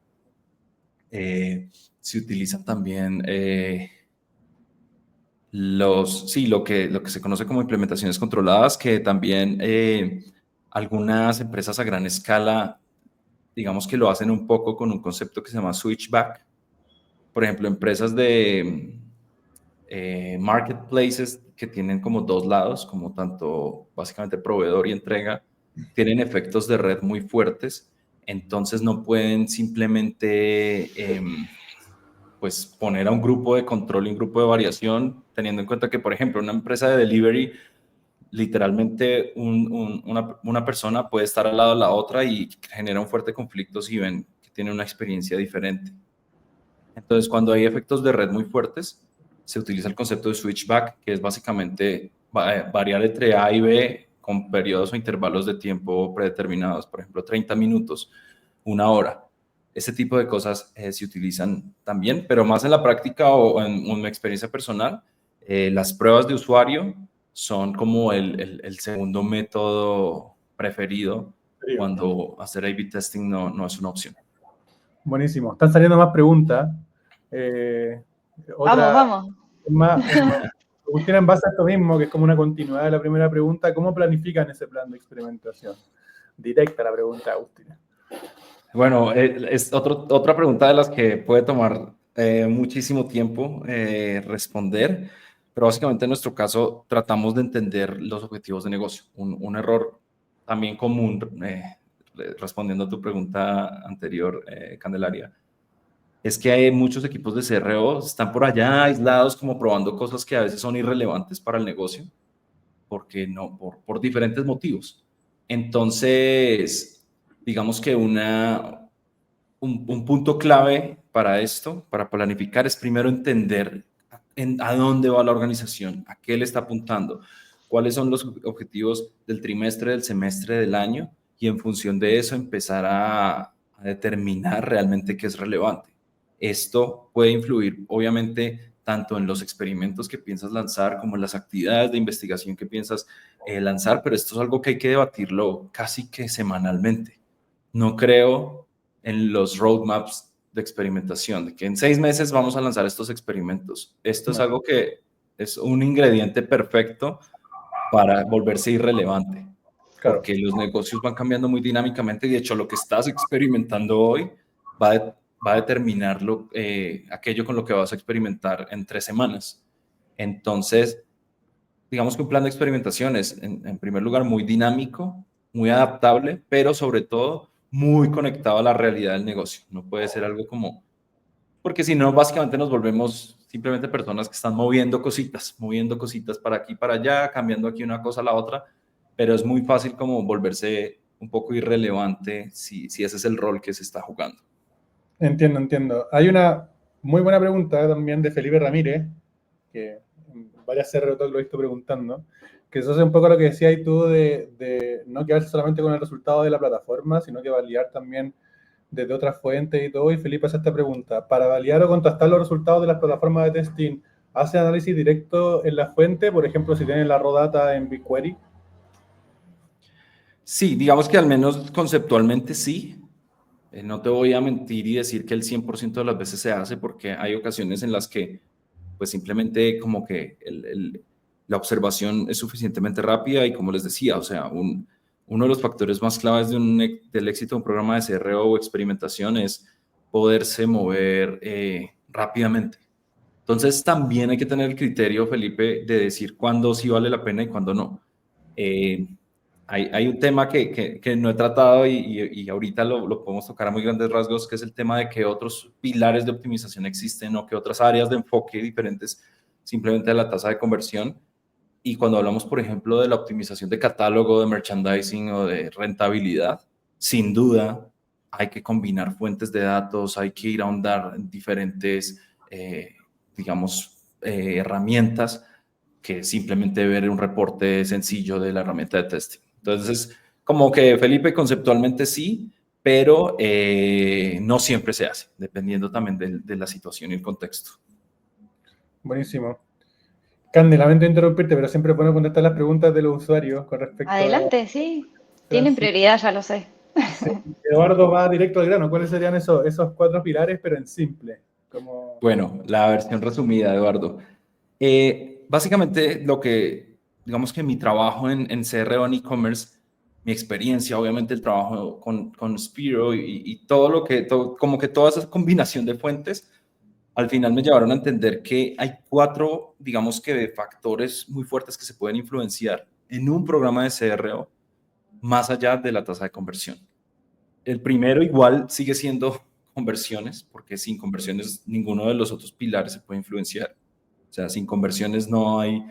Se utilizan también lo que se conoce como implementaciones controladas, que también algunas empresas a gran escala, digamos que lo hacen un poco con un concepto que se llama switchback. Por ejemplo, empresas de marketplaces que tienen como dos lados, como tanto básicamente proveedor y entrega, tienen efectos de red muy fuertes, entonces no pueden simplemente pues poner a un grupo de control y un grupo de variación, teniendo en cuenta que, por ejemplo, una empresa de delivery, literalmente una persona puede estar al lado de la otra y genera un fuerte conflicto si ven que tiene una experiencia diferente. Entonces, cuando hay efectos de red muy fuertes, se utiliza el concepto de switchback, que es básicamente variar entre A y B con periodos o intervalos de tiempo predeterminados, por ejemplo, 30 minutos, una hora. Ese tipo de cosas se utilizan también, pero más en la práctica o en una experiencia personal. Las pruebas de usuario son como el segundo método preferido cuando hacer A/B testing no es una opción. Buenísimo. Están saliendo más preguntas. Vamos. Agustina, en base a esto mismo, que es como una continuidad de la primera pregunta, ¿cómo planifican ese plan de experimentación? Directa la pregunta, Agustina. Bueno, es otra pregunta de las que puede tomar muchísimo tiempo responder, pero básicamente en nuestro caso tratamos de entender los objetivos de negocio. Un error también común, respondiendo a tu pregunta anterior, Candelaria, es que hay muchos equipos de CRO, están por allá aislados como probando cosas que a veces son irrelevantes para el negocio, porque no, por diferentes motivos. Entonces, digamos que un punto clave para esto, para planificar, es primero entender a dónde va la organización, a qué le está apuntando, cuáles son los objetivos del trimestre, del semestre, del año, y en función de eso empezar a determinar realmente qué es relevante. Esto puede influir, obviamente, tanto en los experimentos que piensas lanzar como en las actividades de investigación que piensas lanzar, pero esto es algo que hay que debatirlo casi que semanalmente. No creo en los roadmaps de experimentación, de que en 6 meses vamos a lanzar estos experimentos. Esto es algo que es un ingrediente perfecto para volverse irrelevante, Claro. porque los negocios van cambiando muy dinámicamente y de hecho lo que estás experimentando hoy va a determinar aquello con lo que vas a experimentar en 3 semanas. Entonces, digamos que un plan de experimentación es, en primer lugar, muy dinámico, muy adaptable, pero sobre todo muy conectado a la realidad del negocio. No puede ser algo como, porque si no, básicamente nos volvemos simplemente personas que están moviendo cositas para aquí, para allá, cambiando aquí una cosa a la otra, pero es muy fácil como volverse un poco irrelevante si ese es el rol que se está jugando. Entiendo, entiendo. Hay una muy buena pregunta también de Felipe Ramírez, que en varias CRO Talk lo he visto preguntando, que eso es un poco lo que decías tú de no quedarse solamente con el resultado de la plataforma, sino que validar también desde otras fuentes y todo. Y Felipe hace esta pregunta: para validar o contrastar los resultados de las plataformas de testing, ¿hace análisis directo en la fuente? Por ejemplo, si tienen la raw data en BigQuery. Sí, digamos que al menos conceptualmente sí. No te voy a mentir y decir que el 100% de las veces se hace, porque hay ocasiones en las que pues simplemente como que la observación es suficientemente rápida y como les decía, o sea, uno de los factores más claves del éxito de un programa de CRO o experimentación es poderse mover rápidamente. Entonces también hay que tener el criterio, Felipe, de decir cuándo sí vale la pena y cuándo no. Eh, hay un tema que no he tratado y ahorita lo podemos tocar a muy grandes rasgos, que es el tema de qué otros pilares de optimización existen o qué otras áreas de enfoque diferentes simplemente de la tasa de conversión. Y cuando hablamos, por ejemplo, de la optimización de catálogo, de merchandising o de rentabilidad, sin duda hay que combinar fuentes de datos, hay que ir a ahondar en diferentes, digamos, herramientas que simplemente ver un reporte sencillo de la herramienta de testing. Entonces, como que Felipe, conceptualmente sí, pero no siempre se hace, dependiendo también de la situación y el contexto. Buenísimo. Candy, lamento interrumpirte, pero siempre es bueno contestar las preguntas de los usuarios con respecto a Adelante, sí. Tienen Francis. prioridad, ya lo sé. Sí, Eduardo va directo al grano. ¿Cuáles serían esos 4 pilares, pero en simple? Como... Bueno, la versión resumida, Eduardo. Básicamente, digamos que mi trabajo en CRO en e-commerce, mi experiencia, obviamente el trabajo con Spiro y todo como que toda esa combinación de fuentes, al final me llevaron a entender que hay 4, digamos que factores muy fuertes que se pueden influenciar en un programa de CRO más allá de la tasa de conversión. El primero igual sigue siendo conversiones, porque sin conversiones ninguno de los otros pilares se puede influenciar. O sea, sin conversiones no hay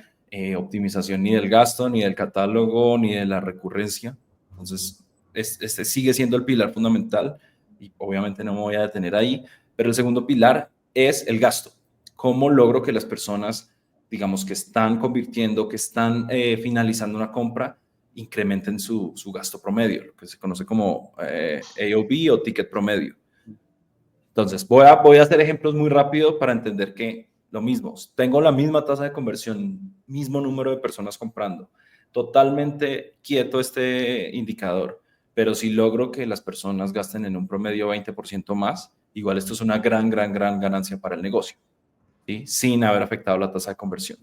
optimización ni del gasto, ni del catálogo, ni de la recurrencia. Entonces, este sigue siendo el pilar fundamental y obviamente no me voy a detener ahí, pero el segundo pilar es el gasto. ¿Cómo logro que las personas, digamos, que están convirtiendo, que están finalizando una compra, incrementen su gasto promedio, lo que se conoce como AOV o ticket promedio? Entonces, voy a hacer ejemplos muy rápido para entender que lo mismo, tengo la misma tasa de conversión, mismo número de personas comprando, totalmente quieto este indicador, pero si logro que las personas gasten en un promedio 20% más, igual esto es una gran ganancia para el negocio, ¿sí? Sin haber afectado la tasa de conversión.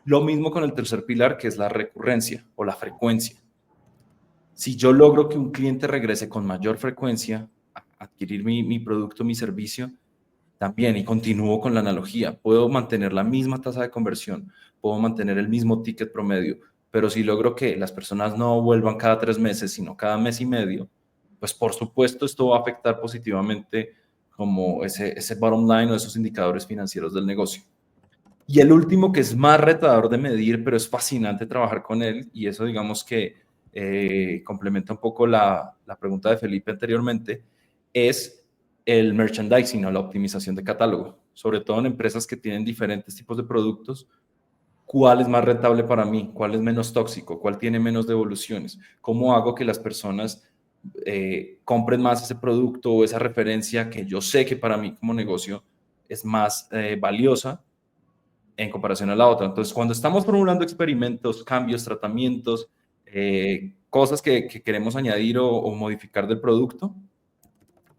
Lo mismo con el tercer pilar, que es la recurrencia o la frecuencia. Si yo logro que un cliente regrese con mayor frecuencia a adquirir mi producto, mi servicio, también, y continúo con la analogía, puedo mantener la misma tasa de conversión, puedo mantener el mismo ticket promedio, pero si logro que las personas no vuelvan cada 3 meses, sino cada mes y medio, pues por supuesto esto va a afectar positivamente como ese bottom line o esos indicadores financieros del negocio. Y el último, que es más retador de medir, pero es fascinante trabajar con él, y eso digamos que complementa un poco la pregunta de Felipe anteriormente, es el merchandising o la optimización de catálogo, sobre todo en empresas que tienen diferentes tipos de productos. ¿Cuál es más rentable para mí? ¿Cuál es menos tóxico? ¿Cuál tiene menos devoluciones? ¿Cómo hago que las personas compren más ese producto o esa referencia que yo sé que para mí como negocio es más valiosa en comparación a la otra? Entonces, cuando estamos formulando experimentos, cambios, tratamientos, cosas que queremos añadir o modificar del producto,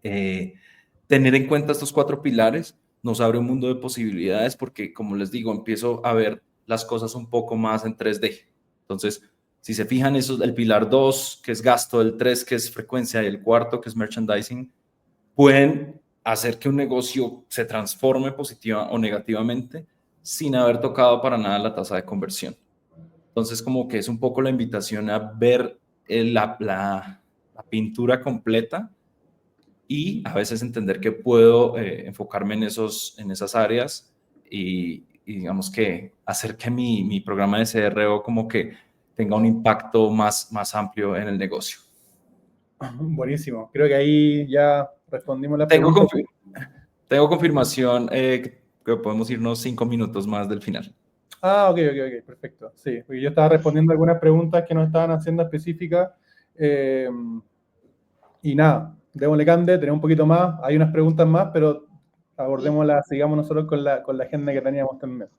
tener en cuenta estos 4 pilares nos abre un mundo de posibilidades porque, como les digo, empiezo a ver las cosas un poco más en 3D. Entonces, si se fijan, eso, el pilar 2, que es gasto, el 3, que es frecuencia, y el cuarto, que es merchandising, pueden hacer que un negocio se transforme positiva o negativamente sin haber tocado para nada la tasa de conversión. Entonces, como que es un poco la invitación a ver la pintura completa y a veces entender que puedo enfocarme en esas áreas y digamos que hacer que mi programa de CRO como que tenga un impacto más amplio en el negocio. Buenísimo. Creo que ahí ya respondimos la Tengo, pregunta. tengo confirmación que podemos irnos 5 minutos más del final. Ok, perfecto. Sí, porque yo estaba respondiendo algunas preguntas que nos estaban haciendo específicas. Y nada, démosle cande, tenemos un poquito más. Hay unas preguntas más, pero abordémoslas, sigamos nosotros con la agenda que teníamos también.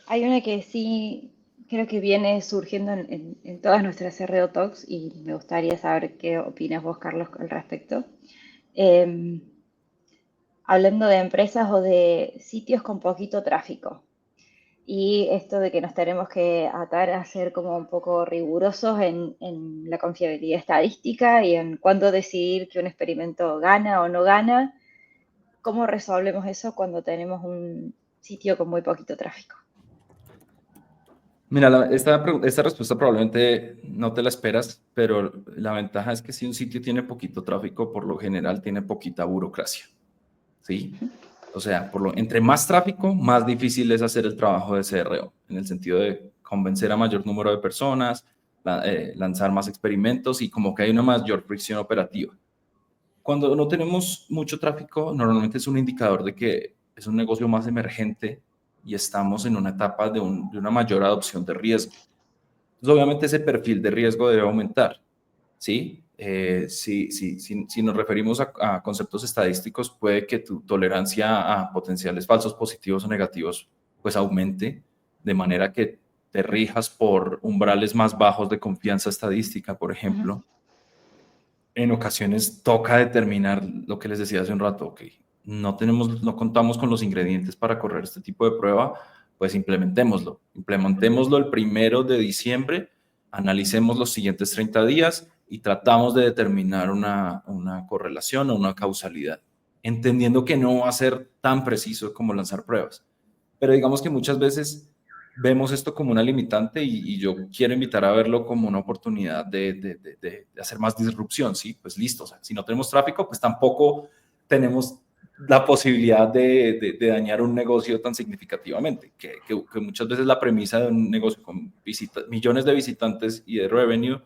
Hay una que sí creo que viene surgiendo en todas nuestras RO Talks y me gustaría saber qué opinas vos, Carlos, al respecto. Eh, Hablando de empresas o de sitios con poquito tráfico. Y esto de que nos tenemos que atar a ser como un poco rigurosos en la confiabilidad estadística y en cuándo decidir que un experimento gana o no gana. ¿Cómo resolvemos eso cuando tenemos un sitio con muy poquito tráfico? Mira, esta respuesta probablemente no te la esperas, pero la ventaja es que si un sitio tiene poquito tráfico, por lo general tiene poquita burocracia, ¿sí? O sea, entre más tráfico, más difícil es hacer el trabajo de CRO, en el sentido de convencer a mayor número de personas, lanzar más experimentos y como que hay una mayor fricción operativa. Cuando no tenemos mucho tráfico, normalmente es un indicador de que es un negocio más emergente y estamos en una etapa de una mayor adopción de riesgo. Entonces, obviamente ese perfil de riesgo debe aumentar, ¿sí? Si nos referimos a conceptos estadísticos, puede que tu tolerancia a potenciales falsos positivos o negativos pues aumente, de manera que te rijas por umbrales más bajos de confianza estadística, por ejemplo. En ocasiones toca determinar lo que les decía hace un rato, ok, no contamos con los ingredientes para correr este tipo de prueba, pues implementémoslo el 1 de diciembre, analicemos los siguientes 30 días y tratamos de determinar una correlación o una causalidad, entendiendo que no va a ser tan preciso como lanzar pruebas. Pero digamos que muchas veces vemos esto como una limitante y yo quiero invitar a verlo como una oportunidad de hacer más disrupción, ¿sí? Pues listo, o sea, si no tenemos tráfico, pues tampoco tenemos la posibilidad de dañar un negocio tan significativamente, que muchas veces la premisa de un negocio con millones de visitantes y de revenue,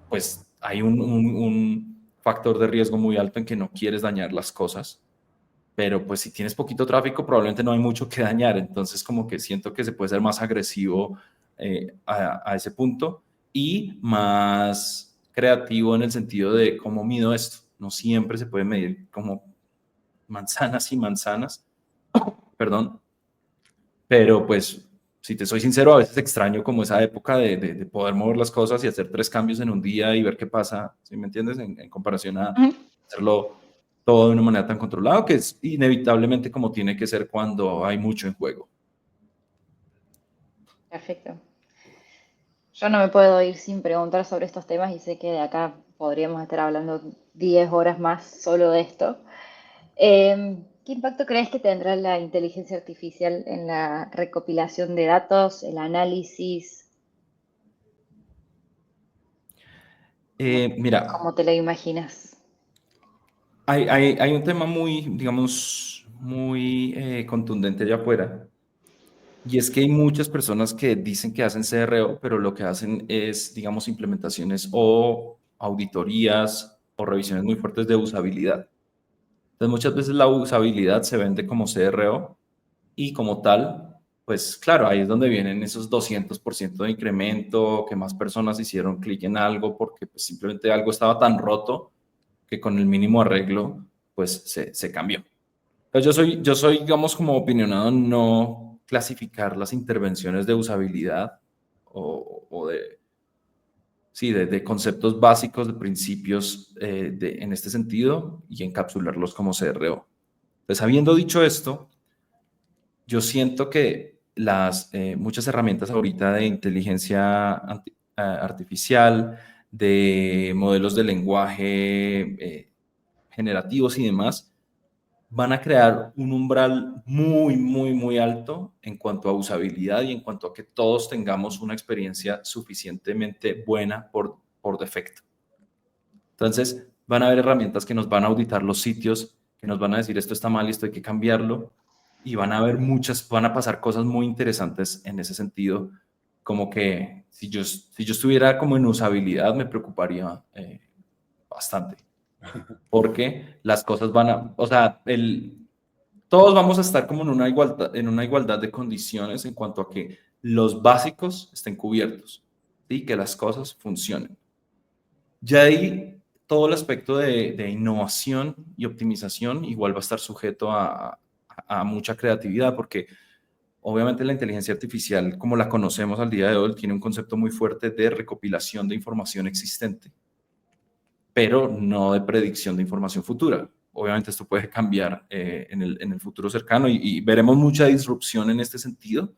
pues hay un factor de riesgo muy alto en que no quieres dañar las cosas, pero pues si tienes poquito tráfico probablemente no hay mucho que dañar, entonces como que siento que se puede ser más agresivo a ese punto y más creativo en el sentido de cómo mido esto. No siempre se puede medir como manzanas y manzanas, perdón, pero pues si te soy sincero, a veces extraño como esa época de poder mover las cosas y hacer 3 cambios en un día y ver qué pasa, ¿sí me entiendes? En comparación a Ujú. hacerlo todo de una manera tan controlada, que es inevitablemente como tiene que ser cuando hay mucho en juego. Perfecto. Yo no me puedo ir sin preguntar sobre estos temas y sé que de acá podríamos estar hablando 10 horas más solo de esto. ¿Qué impacto crees que tendrá la inteligencia artificial en la recopilación de datos, el análisis? Mira, ¿Cómo te lo imaginas? hay un tema muy, digamos, muy contundente allá afuera. Y es que hay muchas personas que dicen que hacen CRO, pero lo que hacen es, digamos, implementaciones o auditorías o revisiones muy fuertes de usabilidad. Entonces, muchas veces la usabilidad se vende como CRO y como tal, pues claro, ahí es donde vienen esos 200% de incremento, que más personas hicieron clic en algo porque pues, simplemente algo estaba tan roto que con el mínimo arreglo, pues se cambió. Entonces yo soy, digamos, como opinionado, no clasificar las intervenciones de usabilidad o sí, de conceptos básicos, de principios en este sentido y encapsularlos como CRO. Entonces, habiendo dicho esto, yo siento que muchas herramientas ahorita de inteligencia artificial, de modelos de lenguaje generativos y demás, van a crear un umbral muy, muy, muy alto en cuanto a usabilidad y en cuanto a que todos tengamos una experiencia suficientemente buena por defecto. Entonces, van a haber herramientas que nos van a auditar los sitios, que nos van a decir esto está mal y esto hay que cambiarlo, y van a haber van a pasar cosas muy interesantes en ese sentido, como que si yo estuviera como en usabilidad me preocuparía bastante, porque las cosas o sea, todos vamos a estar como en una igualdad de condiciones en cuanto a que los básicos estén cubiertos y que las cosas funcionen. Ya ahí todo el aspecto de innovación y optimización igual va a estar sujeto a mucha creatividad, porque obviamente la inteligencia artificial, como la conocemos al día de hoy, tiene un concepto muy fuerte de recopilación de información existente, pero no de predicción de información futura. Obviamente esto puede cambiar en el futuro cercano y veremos mucha disrupción en este sentido,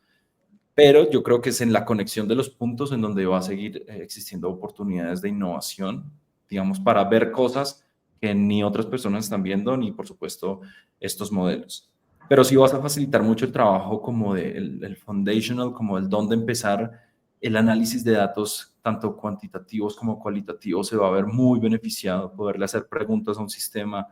pero yo creo que es en la conexión de los puntos en donde va a seguir existiendo oportunidades de innovación, digamos, para ver cosas que ni otras personas están viendo, ni por supuesto estos modelos. Pero sí vas a facilitar mucho el trabajo como el foundational, como el dónde empezar. El análisis de datos, tanto cuantitativos como cualitativos, se va a ver muy beneficiado, poderle hacer preguntas a un sistema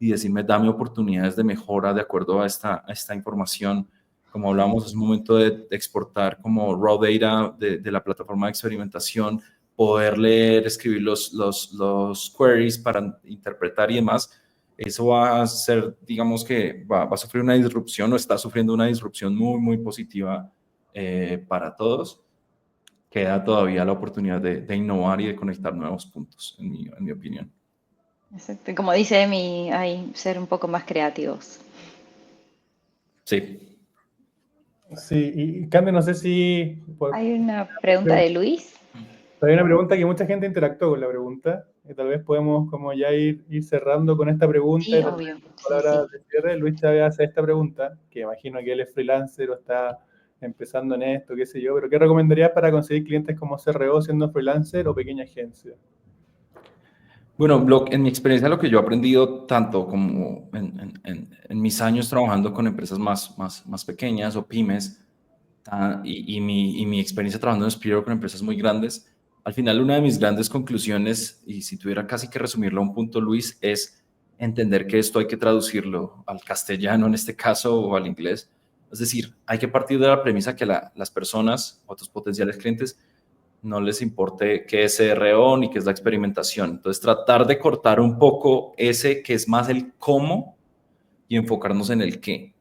y decirme, dame oportunidades de mejora de acuerdo a esta información. Como hablamos, es un momento de exportar como raw data de la plataforma de experimentación, poder leer, escribir los queries para interpretar y demás. Eso va a ser, digamos que va a sufrir una disrupción o está sufriendo una disrupción muy, muy positiva para todos. Queda todavía la oportunidad de innovar y de conectar nuevos puntos, en mi opinión. Exacto. Como dice Emi, hay ser un poco más creativos. Sí. Sí, y Cande, no sé si Hay una pregunta de Luis. hay una pregunta que mucha gente interactuó con la pregunta, y tal vez podemos como ya ir cerrando con esta pregunta. Sí, obvio. Sí, Palabras sí. de cierre. Luis Chávez hace esta pregunta, que imagino que él es freelancer o está empezando en esto, qué sé yo, pero ¿qué recomendarías para conseguir clientes como CRO siendo freelancer o pequeña agencia? Bueno, en mi experiencia, lo que yo he aprendido, tanto como en mis años trabajando con empresas más pequeñas o pymes, y mi experiencia trabajando en Spiro con empresas muy grandes, al final una de mis grandes conclusiones, y si tuviera casi que resumirlo a un punto, Luis, es entender que esto hay que traducirlo al castellano en este caso o al inglés. Es decir, hay que partir de la premisa que las personas o tus potenciales clientes no les importe qué es CRO ni qué es la experimentación. Entonces, tratar de cortar un poco ese que es más el cómo y enfocarnos en el qué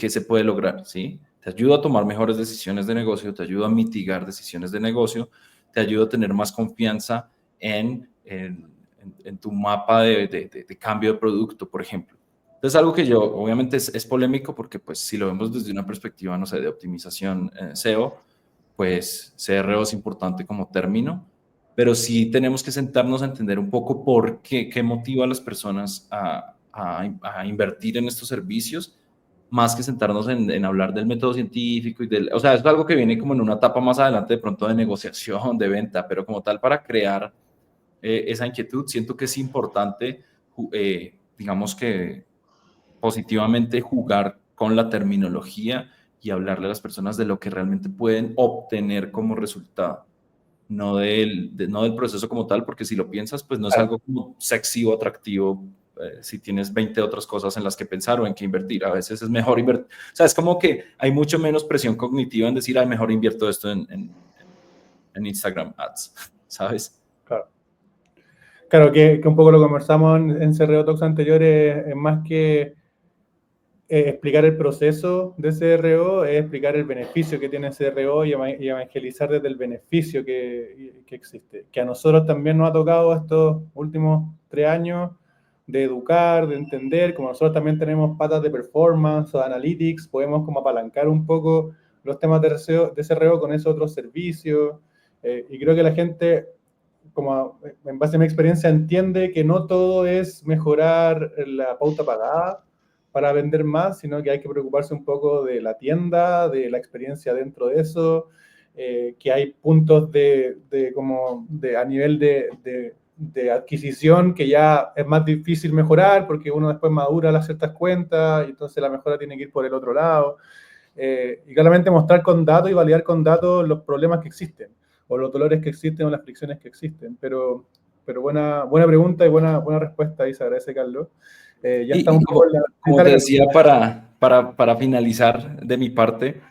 se puede lograr, ¿sí? Te ayuda a tomar mejores decisiones de negocio, te ayuda a mitigar decisiones de negocio, te ayuda a tener más confianza en tu mapa de cambio de producto, por ejemplo. Entonces, algo que yo, obviamente, es polémico porque, pues, si lo vemos desde una perspectiva, no sé, de optimización SEO, pues CRO es importante como término, pero sí tenemos que sentarnos a entender un poco qué motiva a las personas a invertir en estos servicios, más que sentarnos en hablar del método científico o sea, es algo que viene como en una etapa más adelante de pronto de negociación, de venta, pero como tal para crear esa inquietud, siento que es importante, digamos que positivamente jugar con la terminología y hablarle a las personas de lo que realmente pueden obtener como resultado, no del proceso como tal, porque si lo piensas, pues no es algo como sexy o atractivo si tienes 20 otras cosas en las que pensar o en que invertir. A veces es mejor invertir. O sea, es como que hay mucho menos presión cognitiva en decir, ay, mejor invierto esto en Instagram Ads, ¿sabes? Claro. Claro, que un poco lo conversamos en CRO Talks anteriores, es más que explicar el proceso de CRO, es explicar el beneficio que tiene CRO y evangelizar desde el beneficio que existe. Que a nosotros también nos ha tocado estos últimos 3 años de educar, de entender, como nosotros también tenemos patas de performance o de analytics, podemos como apalancar un poco los temas de CRO con esos otros servicios, y creo que la gente, como en base a mi experiencia, entiende que no todo es mejorar la pauta pagada para vender más, sino que hay que preocuparse un poco de la tienda, de la experiencia dentro de eso, que hay puntos a nivel de adquisición que ya es más difícil mejorar porque uno después madura las ciertas cuentas y entonces la mejora tiene que ir por el otro lado. Y claramente mostrar con datos y validar con datos los problemas que existen, o los dolores que existen, o las fricciones que existen. Pero buena pregunta y buena respuesta ahí, se agradece, Carlos. Ya Y estamos como te decía, para finalizar de mi parte,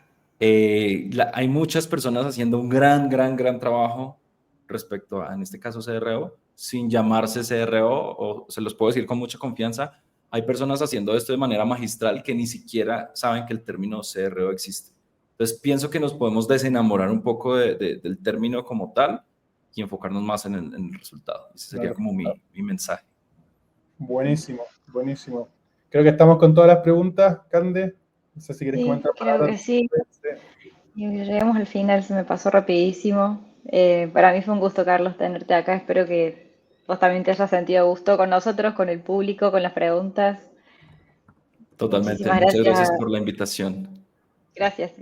hay muchas personas haciendo un gran trabajo respecto a, en este caso, CRO, sin llamarse CRO, o se los puedo decir con mucha confianza. Hay personas haciendo esto de manera magistral que ni siquiera saben que el término CRO existe. Entonces, pienso que nos podemos desenamorar un poco del término como tal y enfocarnos más en el resultado. Ese sería como mi mensaje. Buenísimo. Creo que estamos con todas las preguntas, Cande. No sé si quieres comentar. Creo que sí. Y llegamos al final, se me pasó rapidísimo. Para mí fue un gusto, Carlos, tenerte acá. Espero que vos también te hayas sentido a gusto con nosotros, con el público, con las preguntas. Totalmente. Muchísimas Muchas gracias. gracias por la invitación. Gracias.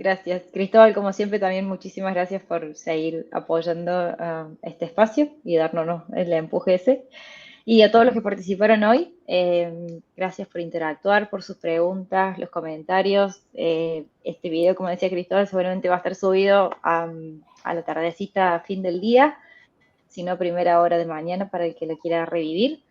Cristóbal, como siempre, también muchísimas gracias por seguir apoyando este espacio y darnos el empuje ese. Y a todos los que participaron hoy, gracias por interactuar, por sus preguntas, los comentarios. Este video, como decía Cristóbal, seguramente va a estar subido a la tardecita, a fin del día, si no primera hora de mañana para el que lo quiera revivir.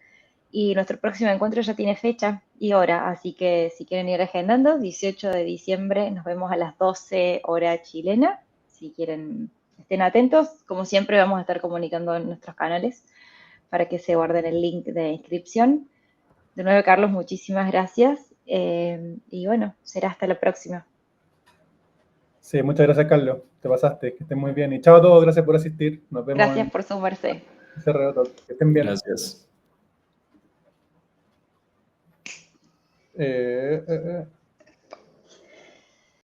Y nuestro próximo encuentro ya tiene fecha y hora, así que si quieren ir agendando, 18 de diciembre nos vemos a las 12 hora chilena. Si quieren, estén atentos. Como siempre, vamos a estar comunicando en nuestros canales para que se guarden el link de inscripción. De nuevo, Carlos, muchísimas gracias. Y bueno, será hasta la próxima. Sí, muchas gracias, Carlos. Te pasaste, que estén muy bien. Y chao a todos, gracias por asistir. Nos vemos. Gracias por sumarse. Que estén bien. Gracias.